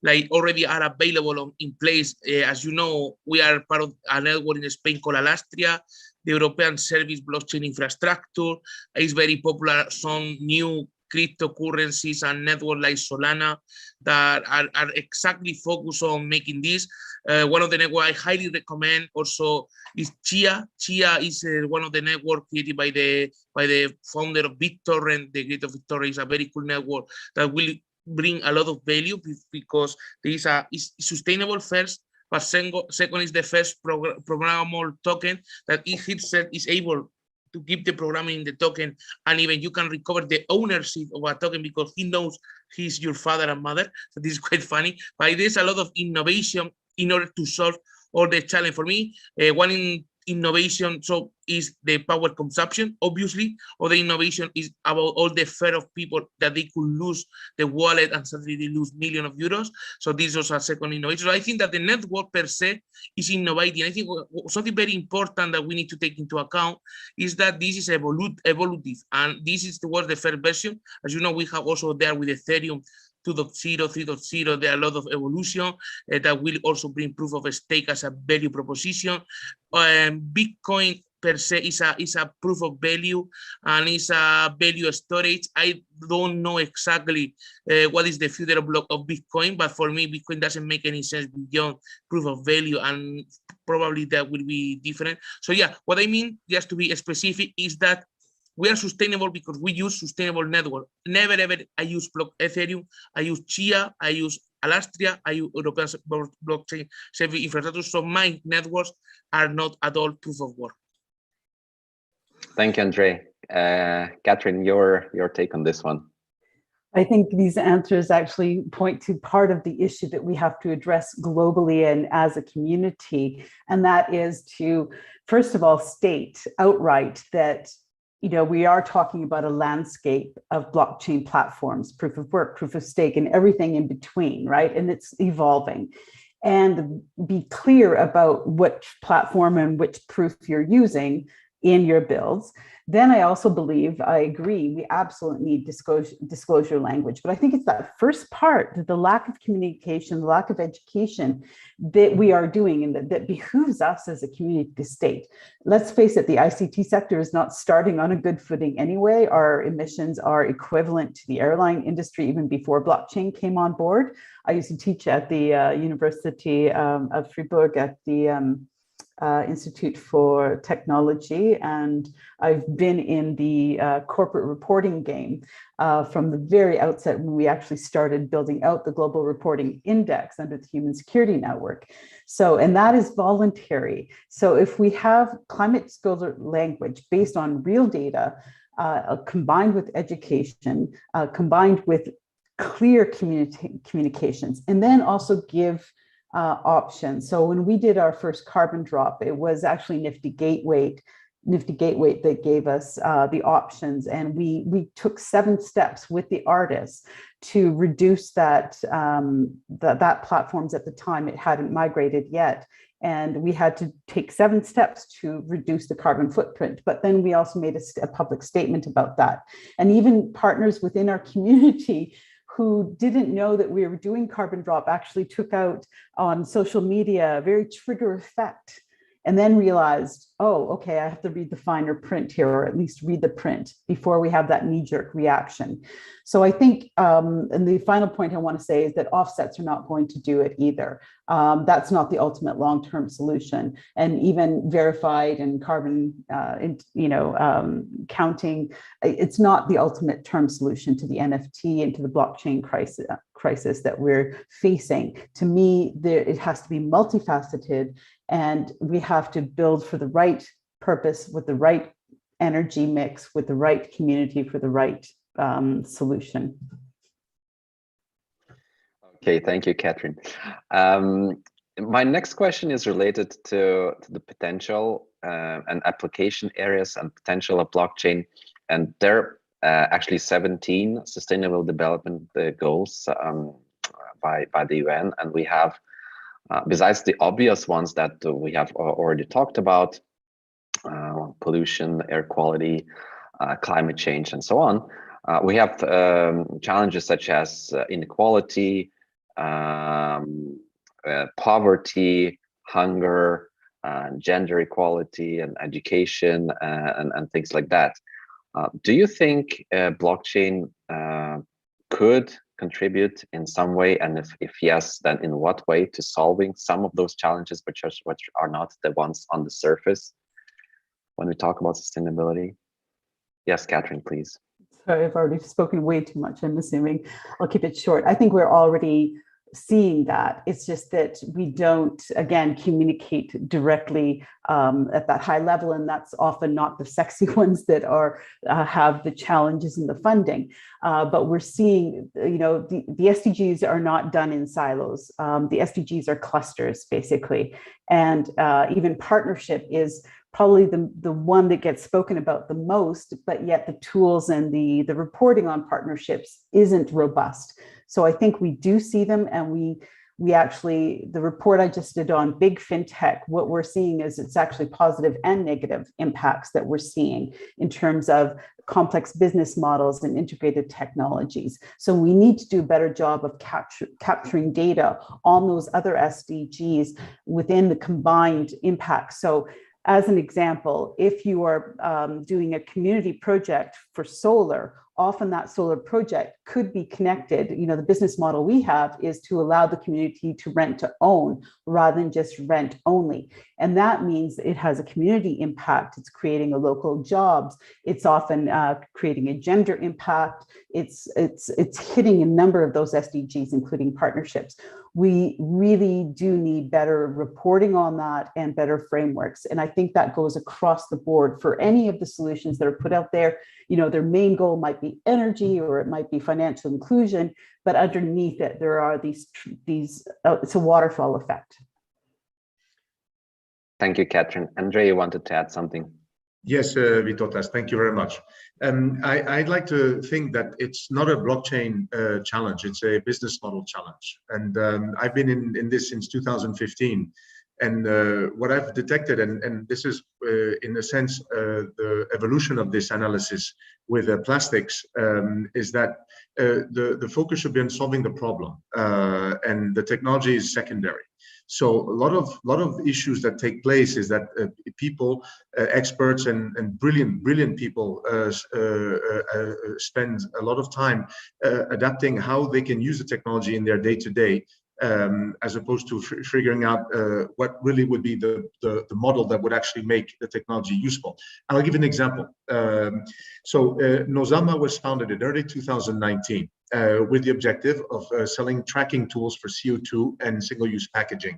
like already are available in place. As you know, we are part of a network in Spain called Alastria. The European Service Blockchain Infrastructure is very popular. Some new cryptocurrencies and networks like Solana that are exactly focused on making this. One of the networks I highly recommend also is Chia. Chia is one of the networks created by the founder of BitTorrent. The Great of BitTorrent is a very cool network that will bring a lot of value because there is sustainable first, but second is the first programmable token that it itself is able to keep the programming in the token, and even you can recover the ownership of a token because he knows he's your father and mother. So this is quite funny, but there's a lot of innovation in order to solve all the challenge. For me, one innovation is the power consumption, obviously, or the innovation is about all the fear of people that they could lose the wallet and suddenly they lose millions of euros. So this is a second innovation. So I think that the network per se is innovating. I think something very important that we need to take into account is that this is evolutive, and this is towards the first version. As you know, we have also there with Ethereum 2.0, 3.0, there are a lot of evolution that will also bring proof of stake as a value proposition. Bitcoin per se is a proof of value and is a value storage. I don't know exactly what is the future of Bitcoin, but for me, Bitcoin doesn't make any sense beyond proof of value, and probably that will be different. So yeah, what I mean, just to be specific, is that we are sustainable because we use sustainable network. Never ever I use Ethereum, I use Chia, I use Alastria, I use European blockchain service infrastructure. So my networks are not at all proof of work. Thank you, Andre. Catherine, your take on this one. I think these answers actually point to part of the issue that we have to address globally and as a community, and that is to, first of all, state outright that we are talking about a landscape of blockchain platforms, proof of work, proof of stake, and everything in between, right? And it's evolving. And be clear about which platform and which proof you're using in your builds. Then I also believe, I agree, we absolutely need disclosure language. But I think it's that first part, that the lack of communication, the lack of education that we are doing, and that behooves us as a community to state. Let's face it, the ICT sector is not starting on a good footing anyway. Our emissions are equivalent to the airline industry even before blockchain came on board. I used to teach at the University of Fribourg at the Institute for Technology, and I've been in the corporate reporting game from the very outset when we actually started building out the Global Reporting Index under the Human Security Network. So, and that is voluntary. So if we have climate skills language based on real data, combined with education, combined with clear communications, and then also give options. So when we did our first carbon drop, it was actually Nifty Gateway that gave us the options, and we took 7 steps with the artists to reduce that that platforms at the time, it hadn't migrated yet, and we had to take 7 steps to reduce the carbon footprint. But then we also made a public statement about that, and even partners within our community who didn't know that we were doing carbon drop actually took out on social media a very trigger effect, and then realized, oh, okay, I have to read the finer print here, or at least read the print before we have that knee-jerk reaction. So I think, and the final point I want to say is that offsets are not going to do it either. That's not the ultimate long-term solution. And even verified and carbon, counting, it's not the ultimate term solution to the NFT and to the blockchain crisis that we're facing. To me, it has to be multifaceted, and we have to build for the right purpose, with the right energy mix, with the right community for the right solution. Okay, thank you, Catherine. My next question is related to the potential and application areas and potential of blockchain. And there are actually 17 sustainable development goals by the UN. And we have, besides the obvious ones that we have already talked about, pollution, air quality, climate change, and so on, we have challenges such as inequality, poverty, hunger, gender equality, and education, and things like that. Do you think blockchain could contribute in some way, and if yes, then in what way, to solving some of those challenges which are not the ones on the surface when we talk about sustainability? Yes, Catherine, please. Sorry, I've already spoken way too much, I'm assuming. I'll keep it short. I think we're already seeing that. It's just that we don't, again, communicate directly at that high level, and that's often not the sexy ones that are have the challenges in the funding. But we're seeing, the SDGs are not done in silos. The SDGs are clusters, basically, and even partnership is probably the one that gets spoken about the most, but yet the tools and the reporting on partnerships isn't robust. So I think we do see them, and we actually, the report I just did on big fintech, what we're seeing is it's actually positive and negative impacts that we're seeing in terms of complex business models and integrated technologies. So we need to do a better job of capturing data on those other SDGs within the combined impact. So as an example, if you are doing a community project for solar, often that solar project could be connected. The business model we have is to allow the community to rent to own rather than just rent only. And that means it has a community impact. It's creating a local jobs. It's often creating a gender impact. It's hitting a number of those SDGs, including partnerships. We really do need better reporting on that and better frameworks. And I think that goes across the board for any of the solutions that are put out there. Their main goal might be energy, or it might be financial inclusion, but underneath it, there are these it's a waterfall effect. Thank you, Catherine. Andre, you wanted to add something? Yes, Vytautas, thank you very much. I'd like to think that it's not a blockchain challenge, it's a business model challenge. And I've been in this since 2015. And what I've detected, and this is in a sense the evolution of this analysis with plastics, is that the focus should be on solving the problem, and the technology is secondary. So a lot of issues that take place is that people, experts and brilliant people spend a lot of time adapting how they can use the technology in their day-to-day. as opposed to figuring out what really would be the model that would actually make the technology useful. And I'll give you an example. Nozama was founded in early 2019 with the objective of selling tracking tools for CO2 and single-use packaging.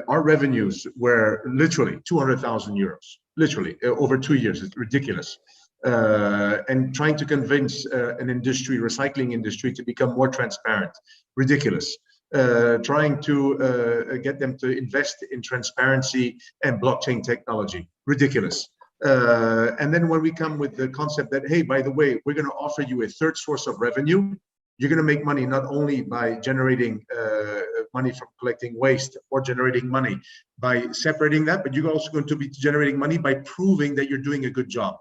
Our revenues were literally 200,000 euros, literally over 2 years. It's ridiculous. And trying to convince an industry, recycling industry, to become more transparent, ridiculous. Trying to get them to invest in transparency and blockchain technology, ridiculous. And then when we come with the concept that, hey, by the way, we're going to offer you a third source of revenue, you're going to make money not only by generating money from collecting waste or generating money by separating that, but you're also going to be generating money by proving that you're doing a good job.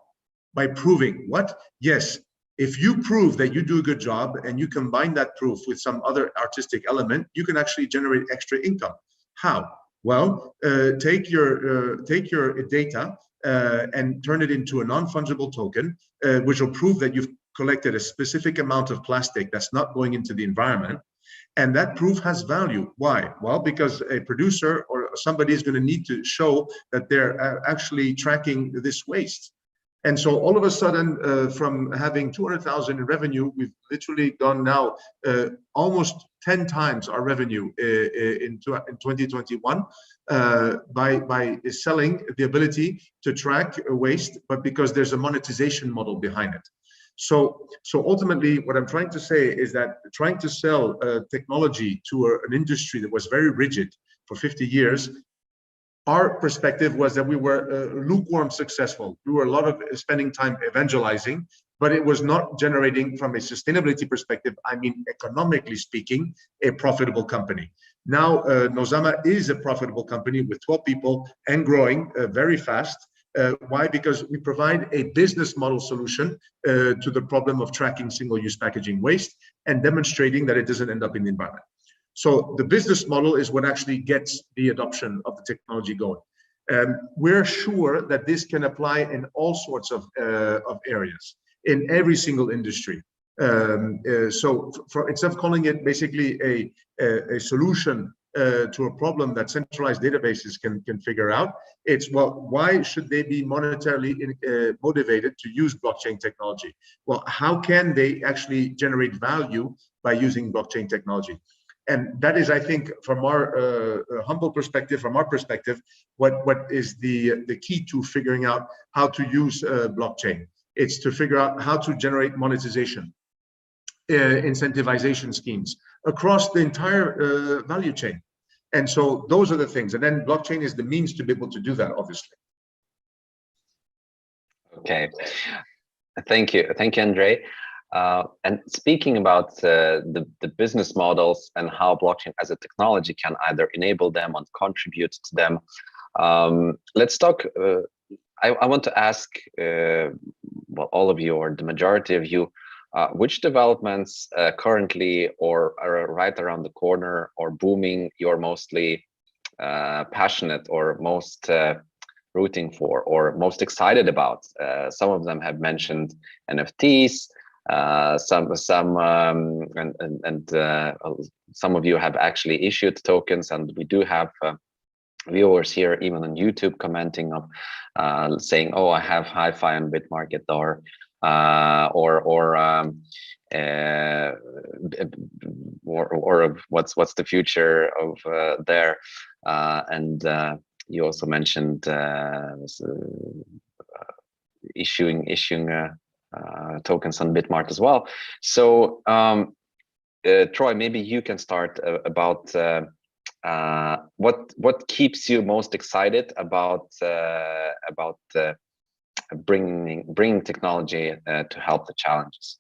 By proving what? Yes, if you prove that you do a good job and you combine that proof with some other artistic element, you can actually generate extra income. How? Well, take your data and turn it into a non-fungible token, which will prove that you've collected a specific amount of plastic that's not going into the environment. And that proof has value. Why? Well, because a producer or somebody is going to need to show that they're actually tracking this waste. And so all of a sudden, from having 200,000 in revenue, we've literally gone now almost 10 times our revenue in 2021 by selling the ability to track waste, but because there's a monetization model behind it. So ultimately, what I'm trying to say is that trying to sell technology to an industry that was very rigid for 50 years, our perspective was that we were lukewarm successful. We were a lot of spending time evangelizing, but it was not generating, from a sustainability perspective, I mean, economically speaking, a profitable company. Now, Nozama is a profitable company with 12 people and growing very fast. Why? Because we provide a business model solution to the problem of tracking single-use packaging waste and demonstrating that it doesn't end up in the environment. So the business model is what actually gets the adoption of the technology going. We're sure that this can apply in all sorts of areas, in every single industry. So instead of calling it basically a solution to a problem that centralized databases can figure out, it's, well, why should they be monetarily motivated to use blockchain technology? Well, how can they actually generate value by using blockchain technology? And that is, I think, from our humble perspective, from our perspective, what is the key to figuring out how to use blockchain. It's to figure out how to generate monetization, incentivization schemes across the entire value chain. And so those are the things. And then blockchain is the means to be able to do that, obviously. Okay. Thank you, Andre. And speaking about the business models and how blockchain as a technology can either enable them or contribute to them, let's talk. I want to ask well, all of you, or the majority of you, which developments currently or are right around the corner or booming you're mostly passionate or most rooting for or most excited about? Some of them have mentioned NFTs. Some of you have actually issued tokens, and we do have viewers here, even on YouTube, commenting of saying, "Oh, I have Hi-Fi on Bitmarket," or what's the future of there? And you also mentioned issuing tokens on Bitmart as well. So Troy, maybe you can start about what keeps you most excited about bringing technology to help the challenges.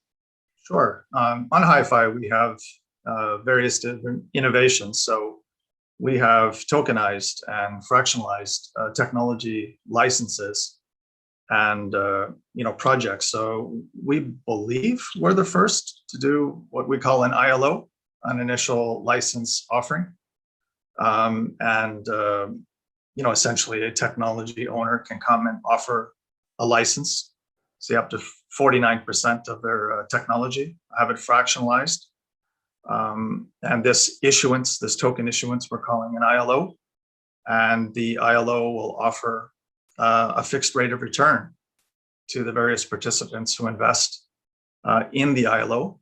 Sure. On Hi-Fi, we have various different innovations. So we have tokenized and fractionalized technology licenses and projects. So we believe we're the first to do what we call an ILO, an initial license offering, essentially a technology owner can come and offer a license, say up to 49% of their technology, have it fractionalized, And this issuance, this token issuance, we're calling an ILO. And the ILO will offer a fixed rate of return to the various participants who invest in the ILO.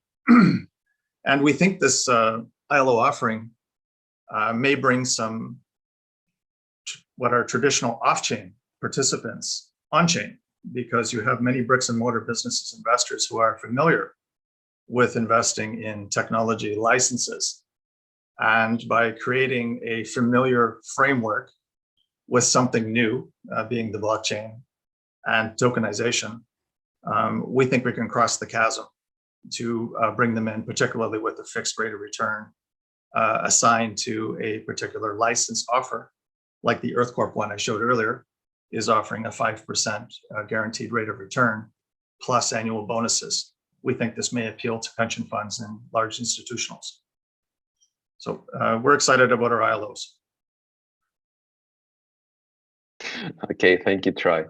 And we think this ILO offering may bring some what are traditional off-chain participants on-chain, because you have many bricks and mortar businesses investors who are familiar with investing in technology licenses. And by creating a familiar framework with something new, being the blockchain and tokenization, we think we can cross the chasm to bring them in, particularly with a fixed rate of return assigned to a particular license offer, like the EarthCorp one I showed earlier is offering a 5% guaranteed rate of return plus annual bonuses. We think this may appeal to pension funds and large institutionals. So we're excited about our ILOs. Okay, thank you, Troy.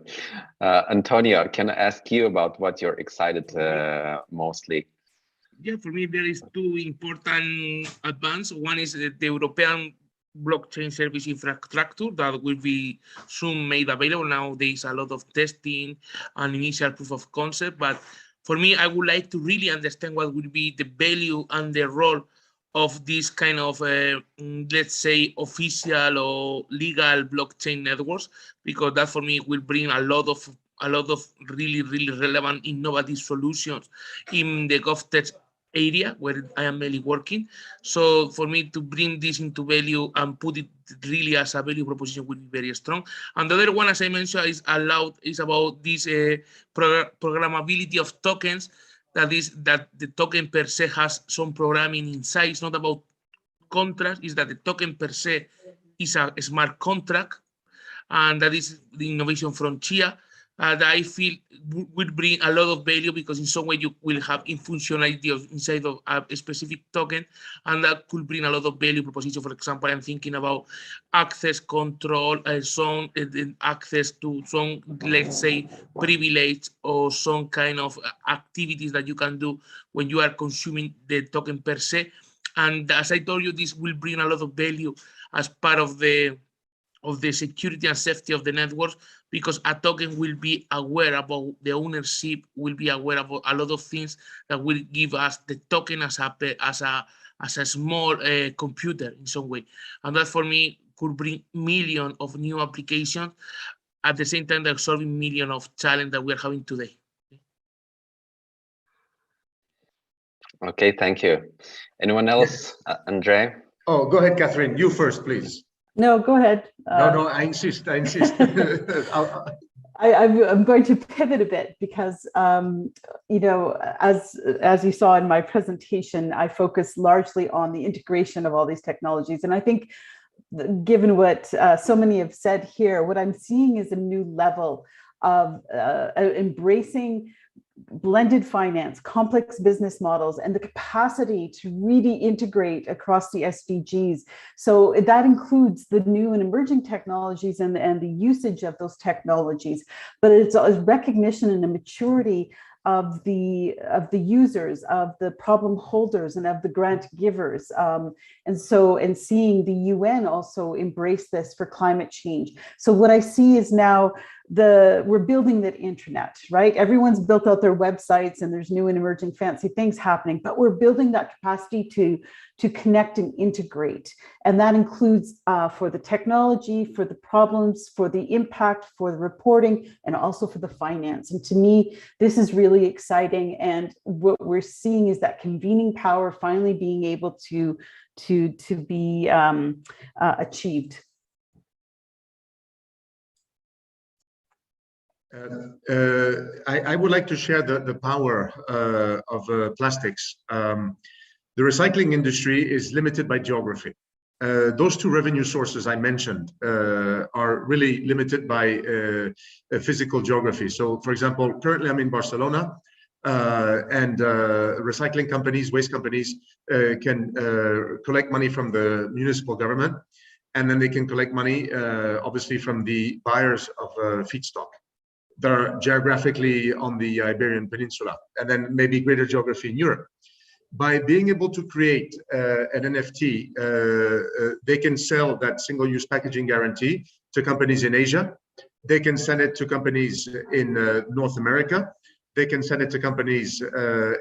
Antonio, can I ask you about what you're excited mostly? Yeah, for me, there is two important advances. One is the European blockchain service infrastructure that will be soon made available. Now there is a lot of testing and initial proof of concept, but for me, I would like to really understand what will be the value and the role of this kind of, let's say, official or legal blockchain networks, because that for me will bring a lot of really relevant, innovative solutions in the GovTech area where I am mainly working. So for me to bring this into value and put it really as a value proposition will be very strong. And the other one, as I mentioned, is about this programmability of tokens. That the token per se has some programming inside. It's not about contracts, is that the token per se is a smart contract, and that is the innovation from Chia that I feel will bring a lot of value, because in some way you will have functionality inside of a specific token, and that could bring a lot of value proposition. For example, I'm thinking about access control, some access to some, let's say, privilege or some kind of activities that you can do when you are consuming the token per se. And as I told you, this will bring a lot of value as part of the security and safety of the networks, because a token will be aware about the ownership, will be aware about a lot of things that will give us the token as a small computer in some way. And that for me could bring millions of new applications at the same time that solving millions of challenges that we're having today. Okay, thank you. Anyone else? Andre? Oh, go ahead, Catherine. You first, please. No, go ahead. No, I insist. I insist. I'm going to pivot a bit because, you know, as you saw in my presentation, I focus largely on the integration of all these technologies. And I think, given what so many have said here, what I'm seeing is a new level of embracing blended finance, complex business models, and the capacity to really integrate across the SDGs. So that includes the new and emerging technologies and the usage of those technologies, but it's a recognition and a maturity of the users, of the problem holders, and of the grant givers. And seeing the UN also embrace this for climate change. So what I see is now we're building that internet, right? Everyone's built out their websites and there's new and emerging fancy things happening, but we're building that capacity to connect and integrate. And that includes for the technology, for the problems, for the impact, for the reporting, and also for the finance. And to me, this is really exciting. And what we're seeing is that convening power finally being able to be achieved. I would like to share the power of plastics. The recycling industry is limited by geography. Those two revenue sources I mentioned are really limited by physical geography. So, for example, currently I'm in Barcelona, and recycling companies, waste companies can collect money from the municipal government, and then they can collect money, obviously, from the buyers of feedstock that are geographically on the Iberian Peninsula, and then maybe greater geography in Europe. by being able to create an NFT, they can sell that single-use packaging guarantee to companies in Asia. They can send it to companies in North America. They can send it to companies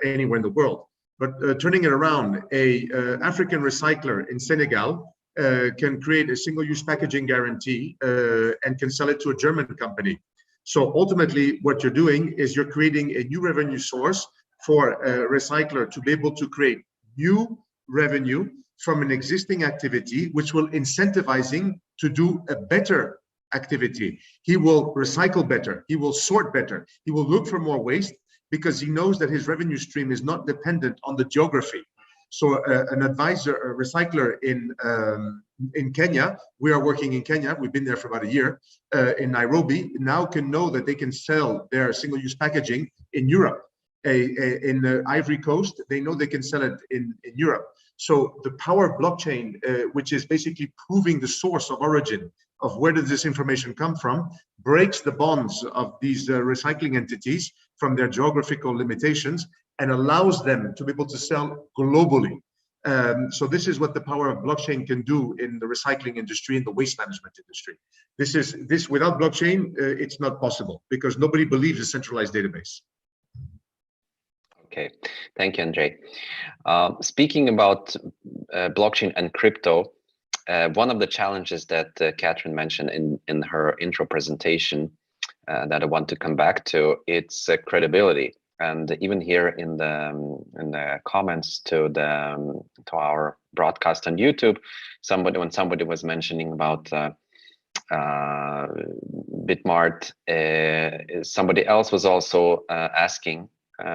anywhere in the world. But turning it around, a African recycler in Senegal can create a single-use packaging guarantee and can sell it to a German company. So ultimately, what you're doing is you're creating a new revenue source for a recycler to be able to create new revenue from an existing activity, which will incentivize him to do a better activity. He will recycle better, he will sort better, he will look for more waste because he knows that his revenue stream is not dependent on the geography. So an advisor, a recycler in Kenya, we are working in Kenya, we've been there for about a year, in Nairobi, now can know that they can sell their single-use packaging in Europe. In the Ivory Coast, they know they can sell it in Europe. So the power of blockchain, which is basically proving the source of origin of where does this information come from, breaks the bonds of these recycling entities from their geographical limitations and allows them to be able to sell globally. So this is what the power of blockchain can do in the recycling industry, in the waste management industry. This without blockchain, it's not possible because nobody believes a centralized database. Okay, thank you, Andre. Speaking about blockchain and crypto, one of the challenges that Catherine mentioned in her intro presentation that I want to come back to, it's credibility. And even here in the comments to our broadcast on YouTube, when somebody was mentioning about Bitmart, somebody else was also asking,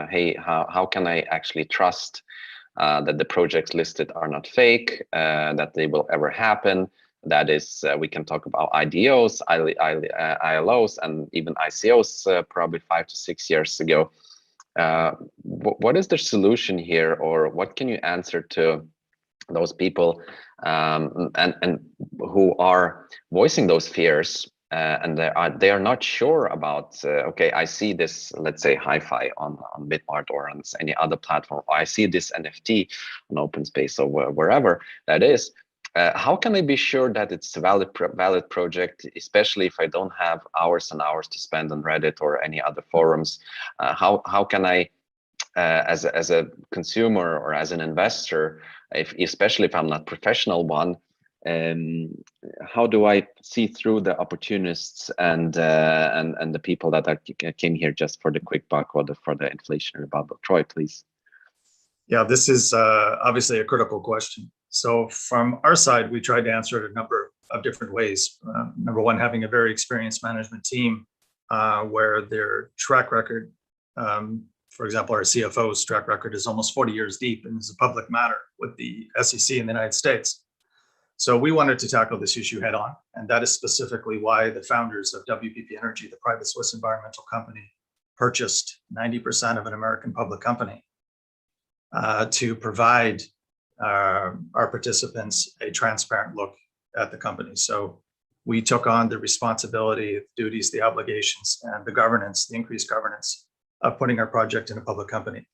hey, how can I actually trust that the projects listed are not fake, that they will ever happen? That is, we can talk about IDOs, ILOs, and even ICOs probably 5 to 6 years ago. What is the solution here, or what can you answer to those people and who are voicing those fears and they are not sure about, okay, I see this, let's say, hi-fi on Bitmart or on any other platform, or I see this NFT on OpenSpace or wherever that is. How can I be sure that it's a valid project, especially if I don't have hours and hours to spend on Reddit or any other forums? How can I, as a consumer or as an investor, especially if I'm not professional one, how do I see through the opportunists and the people that came here just for the quick buck or for the inflationary bubble? Troy, please. Yeah, this is obviously a critical question. So from our side, we tried to answer it a number of different ways. Number one, having a very experienced management team where their track record, for example, our CFO's track record is almost 40 years deep and is a public matter with the SEC in the United States. So we wanted to tackle this issue head on. And that is specifically why the founders of WPP Energy, the private Swiss environmental company, purchased 90% of an American public company to provide our participants a transparent look at the company. So we took on the responsibility, the duties, the obligations, and the governance, the increased governance of putting our project in a public company.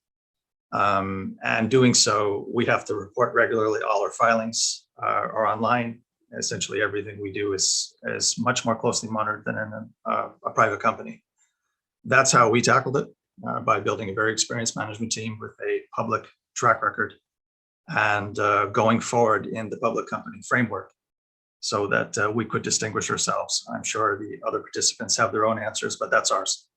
And doing so, we have to report regularly. All our filings are online. Essentially, everything we do is much more closely monitored than in a private company. That's how we tackled it, by building a very experienced management team with a public track record and going forward in the public company framework so that we could distinguish ourselves. I'm sure the other participants have their own answers, but that's ours.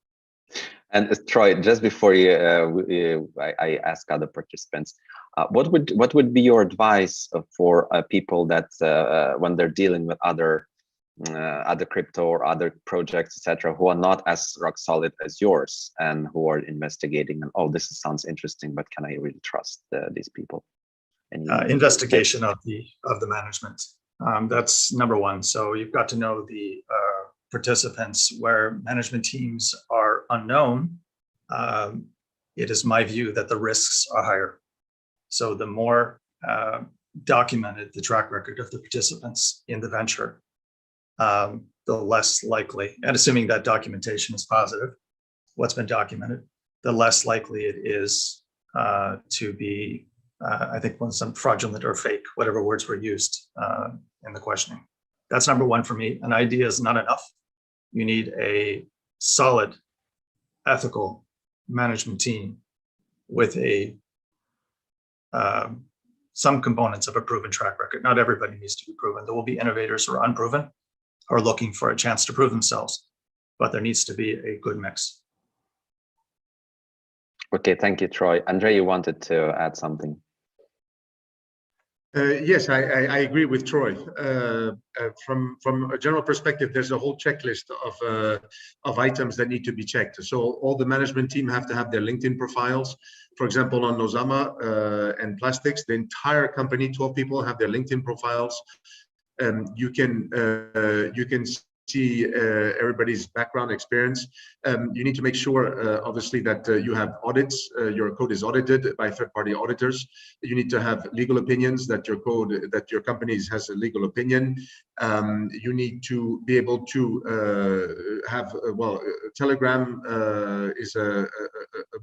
And Troy, just before I ask other participants, what would be your advice for people that when they're dealing with other crypto or other projects, etc., who are not as rock solid as yours and who are investigating and, oh, this sounds interesting, but can I really trust these people? Investigation of the management. That's number one. So you've got to know the participants. Where management teams are unknown, it is my view that the risks are higher. So the more documented the track record of the participants in the venture, the less likely, and assuming that documentation is positive, what's been documented, the less likely it is to be I think was some fraudulent or fake, whatever words were used in the questioning. That's number one for me. An idea is not enough. You need a solid, ethical management team with some components of a proven track record. Not everybody needs to be proven. There will be innovators who are unproven or looking for a chance to prove themselves, but there needs to be a good mix. Okay, thank you, Troy. Andre, you wanted to add something. Yes, I agree with Troy. From a general perspective, there's a whole checklist of items that need to be checked. So all the management team have to have their LinkedIn profiles. For example, on Nozama and Plastics, the entire company, 12 people, have their LinkedIn profiles. You can see everybody's background experience. You need to make sure, obviously, that you have audits. Your code is audited by third-party auditors. You need to have legal opinions, that your company has a legal opinion. You need to be able to have, Telegram is a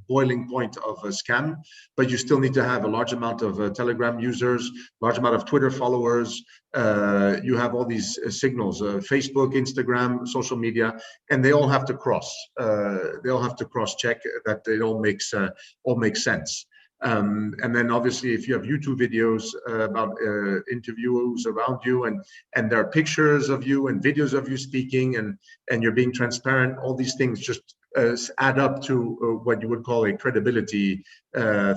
boiling point of a scam, but you still need to have a large amount of Telegram users, large amount of Twitter followers. You have all these signals, Facebook, Instagram, social media, and they all have to cross. They all have to cross-check that it all makes sense. And then obviously, if you have YouTube videos about interviews around you, and there are pictures of you and videos of you speaking, and you're being transparent, all these things just add up to what you would call a credibility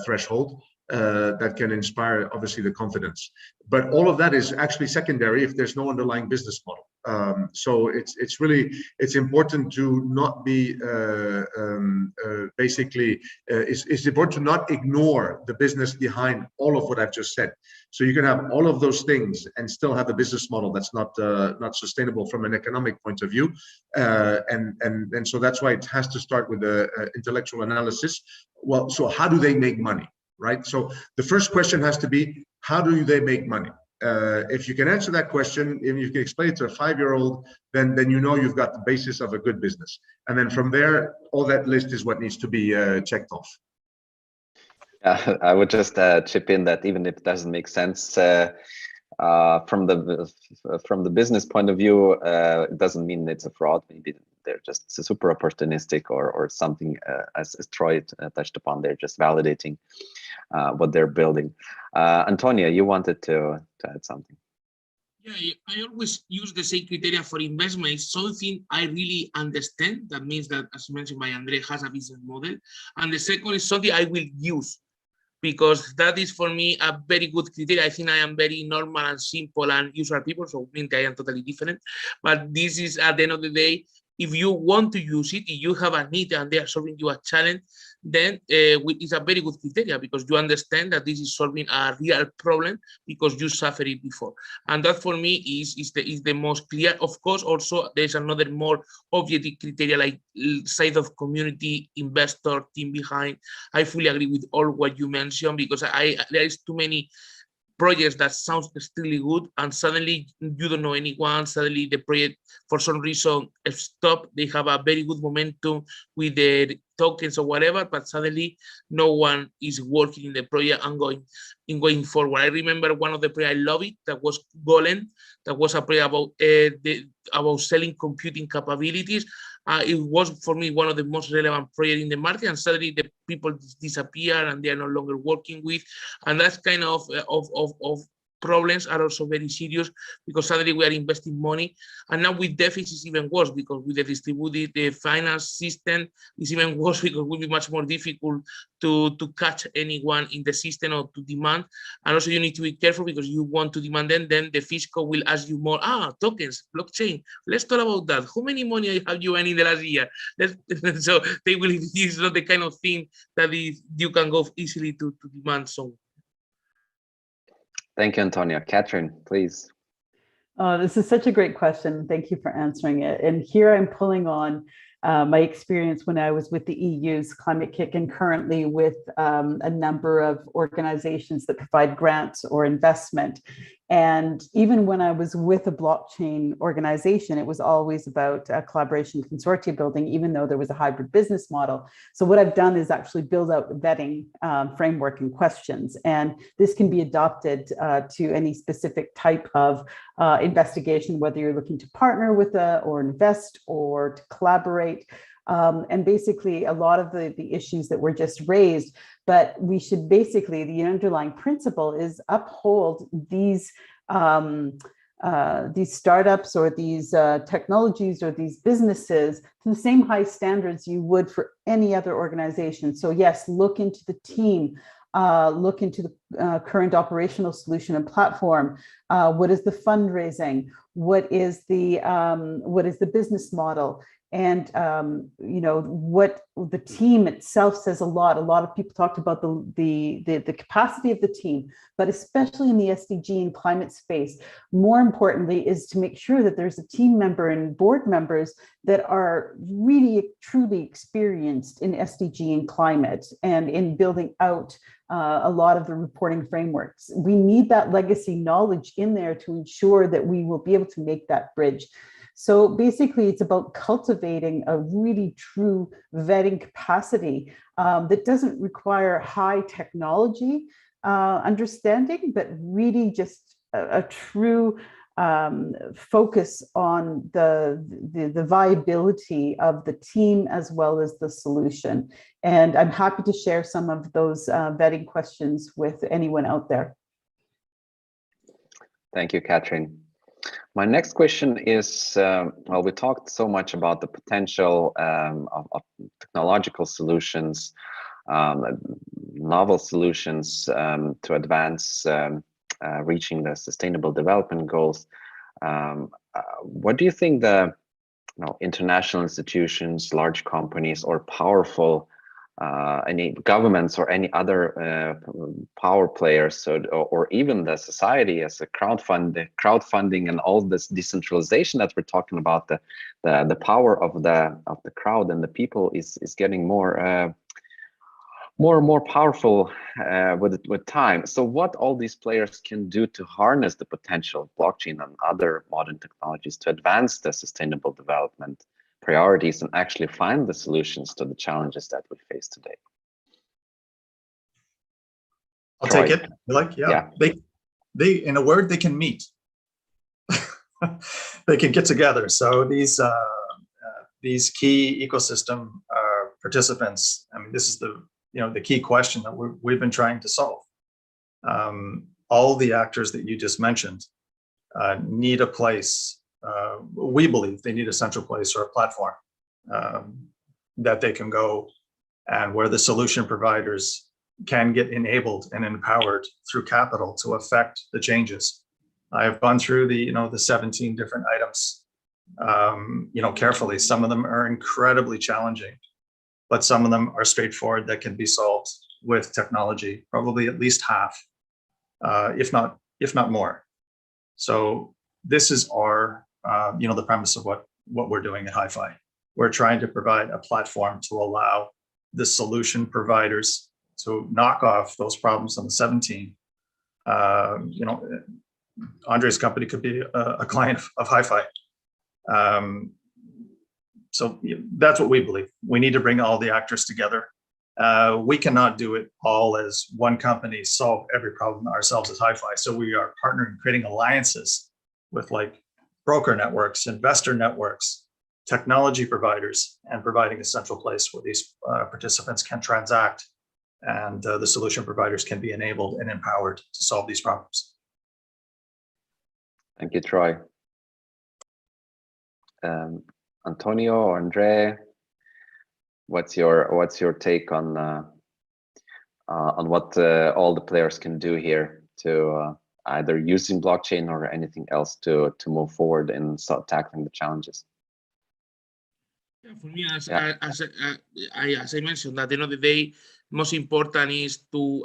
threshold. That can inspire, obviously, the confidence. But all of that is actually secondary if there's no underlying business model. So it's important to not be it's important to not ignore the business behind all of what I've just said. So you can have all of those things and still have a business model that's not sustainable from an economic point of view. And so that's why it has to start with the intellectual analysis. Well, so how do they make money? Right. So the first question has to be, how do they make money? If you can answer that question, if you can explain it to a 5-year-old, then you know you've got the basis of a good business. And then from there, all that list is what needs to be checked off. I would just chip in that even if it doesn't make sense from the business point of view, it doesn't mean it's a fraud. Maybe they're just super opportunistic or something, as Troy touched upon. They're just validating what they're building. Antonia, you wanted to add something. Yeah, I always use the same criteria for investment. It's something I really understand. That means that, as mentioned by Andre, has a business model. And the second is something I will use, because that is for me a very good criteria. I think I am very normal and simple and usual people, so I think I am totally different. But this is, at the end of the day, if you want to use it, if you have a need and they are solving you a challenge, then it's a very good criteria, because you understand that this is solving a real problem because you suffered it before. And that for me is the most clear. Of course, also there's another more objective criteria like side of community, investor, team behind. I fully agree with all what you mentioned, because there is too many projects that sounds extremely good and suddenly you don't know anyone. Suddenly the project for some reason stopped. They have a very good momentum with the tokens or whatever, but suddenly no one is working in the project and going forward. I remember one of the projects I love it, that was Golem. That was a project about selling computing capabilities. It was for me one of the most relevant projects in the market, and suddenly the people disappear and they are no longer working with, and that's kind of problems are also very serious, because suddenly we are investing money, and now with deficits it's even worse, because with the distributed finance system is even worse, because it will be much more difficult to catch anyone in the system or to demand. And also you need to be careful, because you want to demand them, then the fiscal will ask you more. Tokens, blockchain, let's talk about that. How many money have you earned in the last year? So they will, it's not the kind of thing that you can go easily to demand someone. Thank you, Antonia. Catherine, please. This is such a great question. Thank you for answering it. And here I'm pulling on my experience when I was with the EU's Climate Kick, and currently with a number of organizations that provide grants or investment And even when I was with a blockchain organization, it was always about collaboration consortia building, even though there was a hybrid business model. So what I've done is actually build out the vetting framework and questions. And this can be adopted to any specific type of investigation, whether you're looking to partner with or invest or to collaborate. And basically a lot of the issues that were just raised, but we should basically, the underlying principle is uphold these startups or these technologies or these businesses to the same high standards you would for any other organization. So yes, look into the team, look into the current operational solution and platform. What is the fundraising? What is the business model? And you know, what the team itself says a lot. A lot of people talked about the capacity of the team, but especially in the SDG and climate space, more importantly is to make sure that there's a team member and board members that are really truly experienced in SDG and climate and in building out a lot of the reporting frameworks. We need that legacy knowledge in there to ensure that we will be able to make that bridge. So basically, it's about cultivating a really true vetting capacity that doesn't require high technology understanding, but really just a true focus on the viability of the team as well as the solution. And I'm happy to share some of those vetting questions with anyone out there. Thank you, Catherine. My next question is, well, we talked so much about the potential of technological solutions, novel solutions to advance reaching the Sustainable Development Goals. What do you think the international institutions, large companies, or powerful any governments or any other power players, or even the society as a crowdfunding and all this decentralization that we're talking about, the power of the crowd and the people is getting more and more powerful with time. So what all these players can do to harness the potential of blockchain and other modern technologies to advance the sustainable development priorities and actually find the solutions to the challenges that we face today? I'll take it. Yeah. They in a word, they can meet. They can get together. So these key ecosystem participants, I mean, this is the key question that we've been trying to solve. All the actors that you just mentioned need a place. We believe they need a central place or a platform that they can go, and where the solution providers can get enabled and empowered through capital to affect the changes. I have gone through the 17 different items carefully. Some of them are incredibly challenging, but some of them are straightforward that can be solved with technology, probably at least half, if not more. So this is our the premise of what we're doing at Hi-Fi. We're trying to provide a platform to allow the solution providers to knock off those problems on the 17. Andre's company could be a client of Hi-Fi. So that's what we believe. We need to bring all the actors together. We cannot do it all as one company, solve every problem ourselves as Hi-Fi. So we are partnering, creating alliances with like broker networks, investor networks, technology providers, and providing a central place where these participants can transact, and the solution providers can be enabled and empowered to solve these problems. Thank you, Troy. Antonio or Andre, what's your take on what all the players can do here to either using blockchain or anything else to move forward in tackling the challenges? Yeah, for me, as I mentioned, at the end of the day, most important is to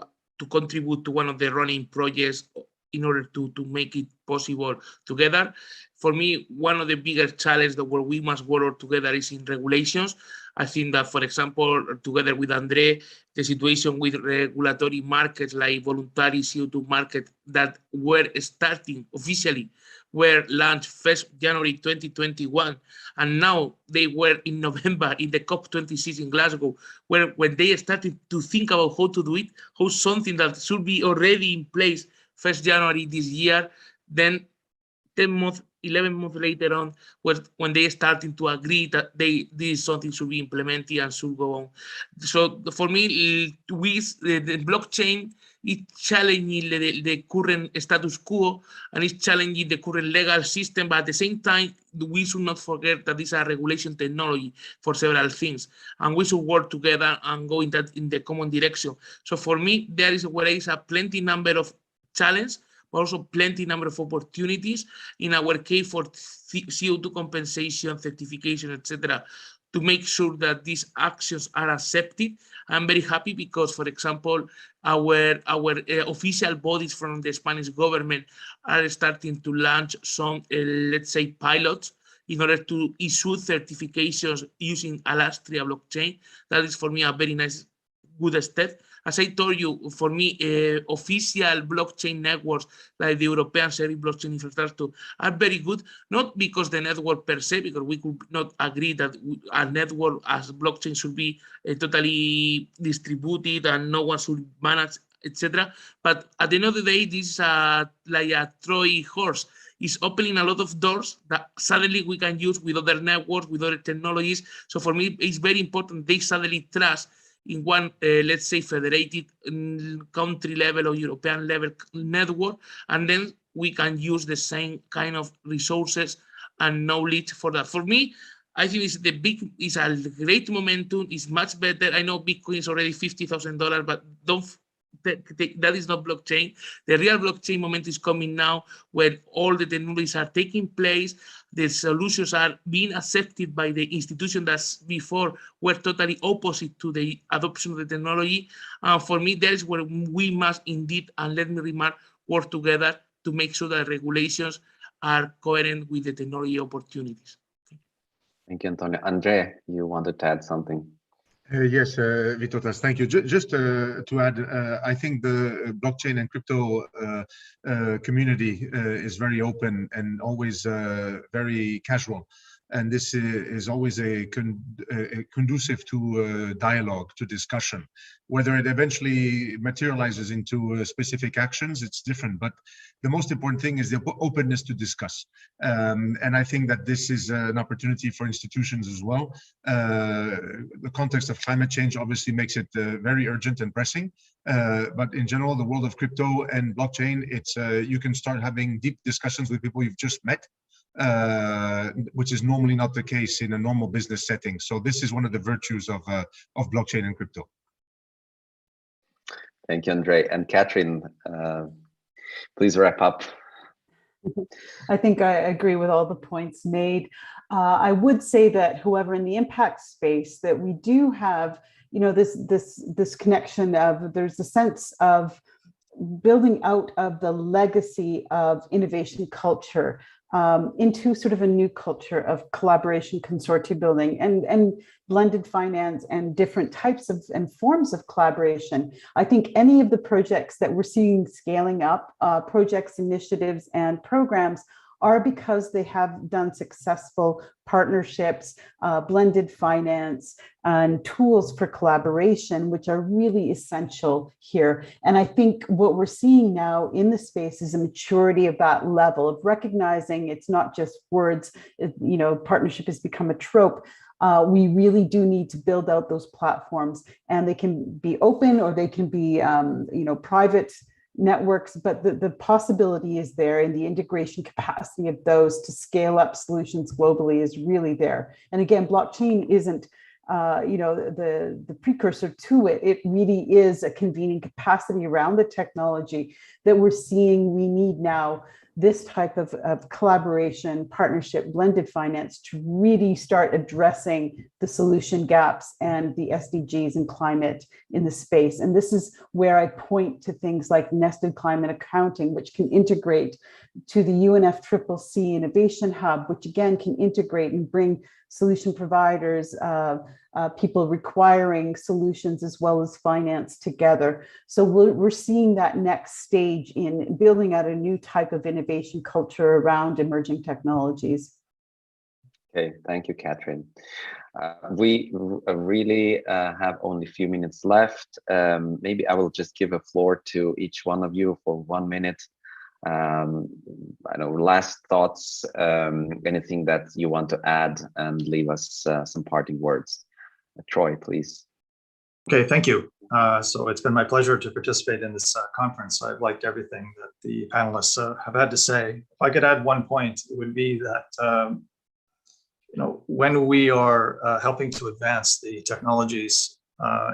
contribute to one of the running projects in order to make it possible together. For me, one of the biggest challenges that where we must work together is in regulations. I think that, for example, together with Andre, the situation with regulatory markets like voluntary CO2 market that were starting officially were launched 1st January 2021, and now they were in November in the COP26 in Glasgow, where when they started to think about how to do it, how something that should be already in place 1st January this year, then 10 months, 11 months later on, was when they started to agree that this is something should be implemented and should go on. So for me, the blockchain is challenging the current status quo and it's challenging the current legal system, but at the same time, we should not forget that this is a regulation technology for several things, and we should work together and go in the common direction. So for me, there is a plenty number of challenges, but also plenty number of opportunities in our case for CO2 compensation, certification, etc., to make sure that these actions are accepted. I'm very happy because, for example, our official bodies from the Spanish government are starting to launch some, let's say, pilots in order to issue certifications using Alastria blockchain. That is, for me, a very nice, good step. As I told you, for me, official blockchain networks like the European Service Blockchain Infrastructure are very good, not because the network per se, because we could not agree that a network as blockchain should be totally distributed and no one should manage, etc. But at the end of the day, this is like a Troy horse. It's opening a lot of doors that suddenly we can use with other networks, with other technologies. So for me, it's very important they suddenly trust in one, let's say, federated country level or European level network, and then we can use the same kind of resources and knowledge for that. For me, I think it's a great momentum. It's much better. I know Bitcoin is already $50,000, but that is not blockchain. The real blockchain moment is coming now, where all the technologies are taking place. The solutions are being accepted by the institution that before were totally opposite to the adoption of the technology. For me, that is where we must indeed, and let me remark, work together to make sure that regulations are coherent with the technology opportunities. Thank you, Antonio. Andre, you wanted to add something? Yes, Vitotas, thank you. Just to add, I think the blockchain and crypto community is very open and always very casual. And this is always conducive to dialogue, to discussion. Whether it eventually materializes into specific actions, it's different. But the most important thing is the openness to discuss. And I think that this is an opportunity for institutions as well. The context of climate change obviously makes it very urgent and pressing. But in general, the world of crypto and blockchain, it's you can start having deep discussions with people you've just met. Which is normally not the case in a normal business setting. So this is one of the virtues of blockchain and crypto. Thank you, Andre. And Catherine, please wrap up. I think I agree with all the points made. I would say that, however, in the impact space, that we do have, this connection of, there's a sense of building out of the legacy of innovation culture into sort of a new culture of collaboration, consortium building, and blended finance and different types of and forms of collaboration. I think any of the projects that we're seeing scaling up, projects, initiatives, and programs are because they have done successful partnerships, blended finance, and tools for collaboration, which are really essential here. And I think what we're seeing now in the space is a maturity of that level of recognizing it's not just words, partnership has become a trope. We really do need to build out those platforms, and they can be open or they can be, private networks, but the possibility is there, and the integration capacity of those to scale up solutions globally is really there. And again, blockchain isn't the precursor to it. It really is a convening capacity around the technology that we're seeing we need now this type of collaboration, partnership, blended finance to really start addressing the solution gaps and the SDGs and climate in the space. And this is where I point to things like nested climate accounting, which can integrate to the UNFCCC Innovation Hub, which again can integrate and bring solution providers, people requiring solutions as well as finance together. So we're seeing that next stage in building out a new type of innovation culture around emerging technologies. Okay, thank you, Catherine. We really have only a few minutes left. Maybe I will just give a floor to each one of you for 1 minute. I know, last thoughts, anything that you want to add and leave us some parting words. Troy, please. Okay, thank you. So it's been my pleasure to participate in this conference. I've liked everything that the panelists have had to say. If I could add one point, it would be that when we are helping to advance the technologies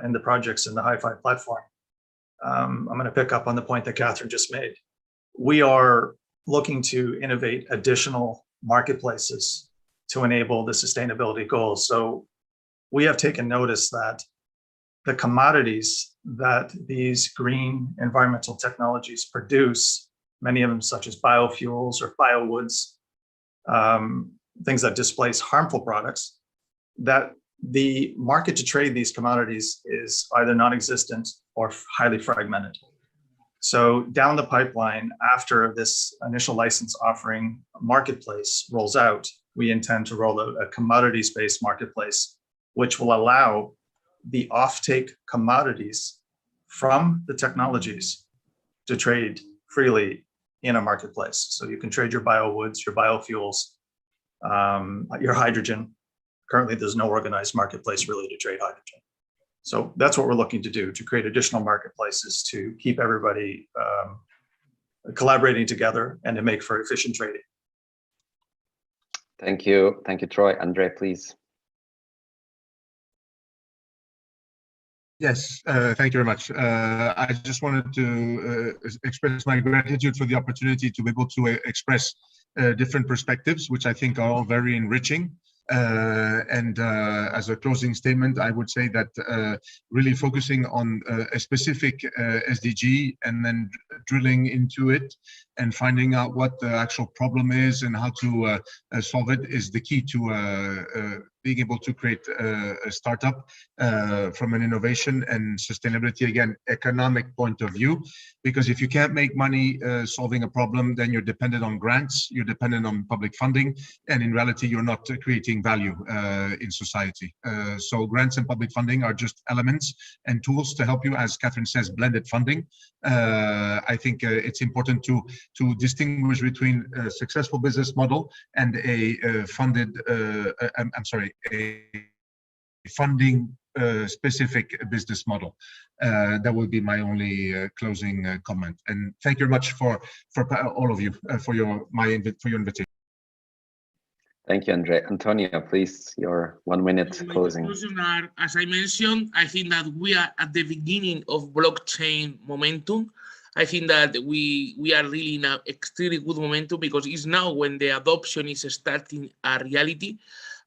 and the projects in the Hi5 platform, I'm going to pick up on the point that Catherine just made. We are looking to innovate additional marketplaces to enable the sustainability goals. So we have taken notice that the commodities that these green environmental technologies produce, many of them such as biofuels or biowoods, things that displace harmful products, that the market to trade these commodities is either non-existent or highly fragmented. So down the pipeline, after this initial license offering marketplace rolls out, we intend to roll out a commodities-based marketplace, which will allow the offtake commodities from the technologies to trade freely in a marketplace. So you can trade your biowoods, your biofuels, your hydrogen. Currently, there's no organized marketplace really to trade hydrogen. So that's what we're looking to do, to create additional marketplaces to keep everybody collaborating together and to make for efficient trading. Thank you, Troy. Andre, please. Yes, thank you very much. I just wanted to express my gratitude for the opportunity to be able to express different perspectives, which I think are all very enriching. And as a closing statement, I would say that really focusing on a specific SDG and then drilling into it and finding out what the actual problem is and how to solve it is the key to being able to create a startup from an innovation and sustainability, again, economic point of view. Because if you can't make money solving a problem, then you're dependent on grants, you're dependent on public funding, and in reality, you're not creating value in society. So grants and public funding are just elements and tools to help you, as Catherine says, blended funding. I think it's important to distinguish between a successful business model and a a funding specific business model. That would be my only closing comment. And thank you very much for all of you for your invitation. Thank you, Andre. Antonio, please, your 1 minute closing. As I mentioned, I think that we are at the beginning of blockchain momentum. I think that we are really in an extremely good momentum because it's now when the adoption is starting a reality.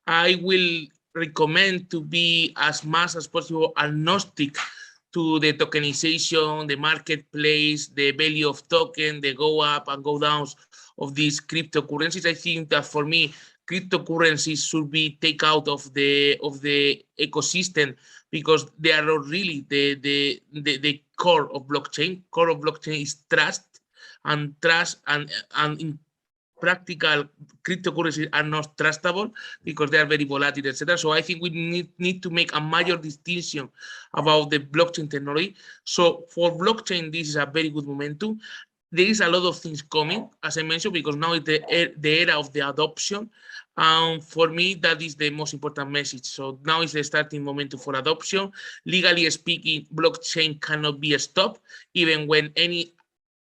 I will recommend to be as much as possible agnostic to the tokenization, the marketplace, the value of token, the go up and go downs of these cryptocurrencies. I think that for me, cryptocurrencies should be taken out of the ecosystem because they are not really the core of blockchain. Core of blockchain is trust, and in practical cryptocurrencies are not trustable because they are very volatile, etc. So I think we need to make a major distinction about the blockchain technology. So for blockchain, this is a very good momentum. There is a lot of things coming, as I mentioned, because now it's the era of the adoption. For me, that is the most important message. So now is the starting momentum for adoption. Legally speaking, blockchain cannot be stopped. Even when any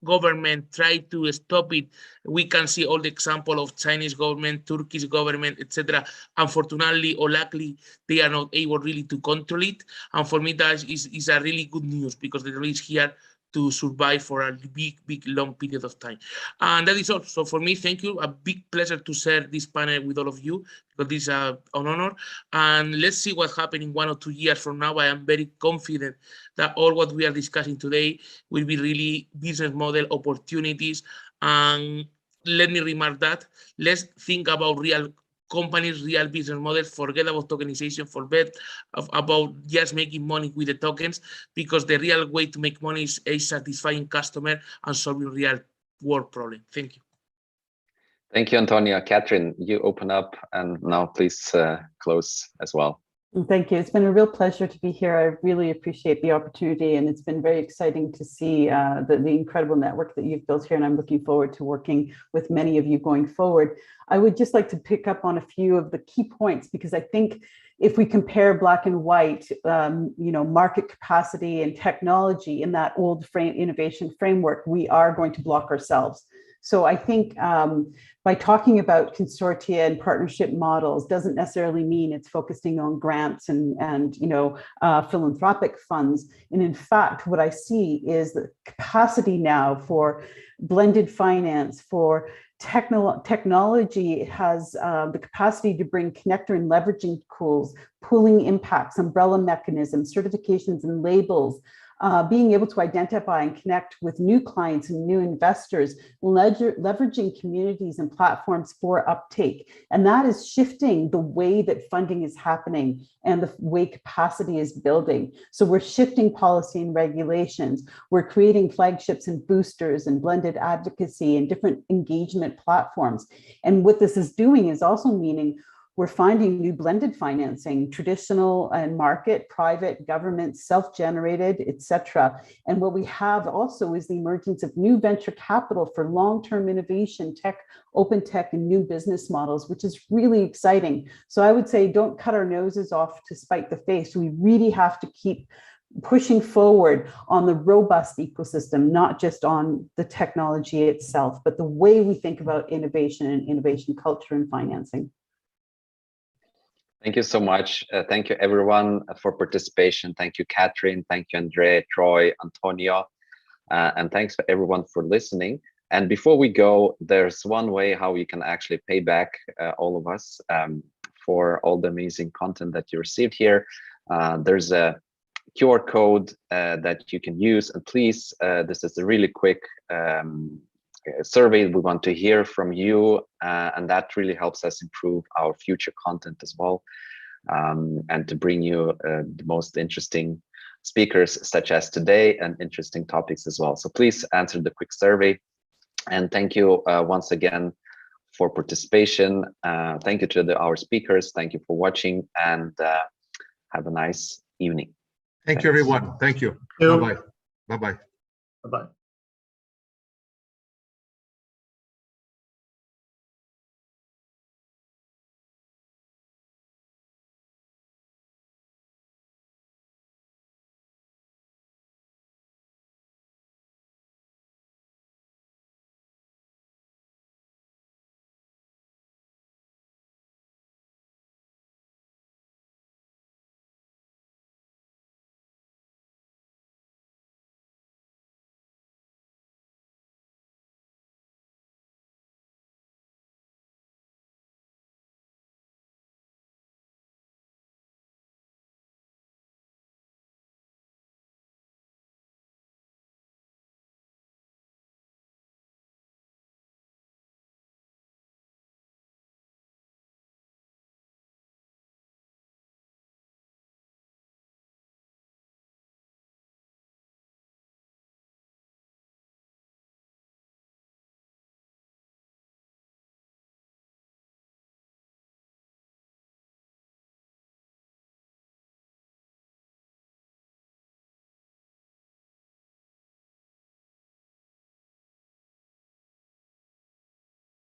government try to stop it, we can see all the example of Chinese government, Turkish government, etc. Unfortunately or luckily, they are not able really to control it. And for me, that is a really good news because the technology is here to survive for a big, long period of time. And that is all. So for me, thank you. A big pleasure to share this panel with all of you, because this is an honor. And let's see what happens in 1 or 2 years from now. I am very confident that all what we are discussing today will be really business model opportunities. And let me remark that let's think about real companies, real business models, forget about tokenization, forget about just making money with the tokens, because the real way to make money is satisfying customer and solving real world problem. Thank you. Thank you, Antonio. Catherine, you open up, and now please close as well. Thank you. It's been a real pleasure to be here. I really appreciate the opportunity, and it's been very exciting to see the incredible network that you've built here, and I'm looking forward to working with many of you going forward. I would just like to pick up on a few of the key points, because I think if we compare black and white, market capacity and technology in that old innovation framework, we are going to block ourselves. So I think by talking about consortia and partnership models doesn't necessarily mean it's focusing on grants and philanthropic funds. And in fact, what I see is the capacity now for blended finance, for technology has the capacity to bring connector and leveraging tools, pooling impacts, umbrella mechanisms, certifications and labels, being able to identify and connect with new clients and new investors, leveraging communities and platforms for uptake. And that is shifting the way that funding is happening and the way capacity is building. So we're shifting policy and regulations. We're creating flagships and boosters and blended advocacy and different engagement platforms. And what this is doing is also meaning we're finding new blended financing, traditional and market, private, government, self-generated, etc. And what we have also is the emergence of new venture capital for long-term innovation, tech, open tech, and new business models, which is really exciting. So I would say don't cut our noses off to spite the face. We really have to keep pushing forward on the robust ecosystem, not just on the technology itself, but the way we think about innovation and innovation culture and financing. Thank you so much. Thank you, everyone, for participation. Thank you, Catherine. Thank you, Andre, Troy, Antonio. And thanks for everyone for listening. And before we go, there's one way how you can actually pay back all of us for all the amazing content that you received here. There's a QR code that you can use. And please, this is a really quick survey. We want to hear from you, and that really helps us improve our future content as well, and to bring you the most interesting speakers such as today and interesting topics as well. So please answer the quick survey, and thank you once again for participation. Thank you to our speakers. Thank you for watching, and have a nice evening. Thank you, everyone. Thank you. Bye-bye. Bye-bye. Bye-bye.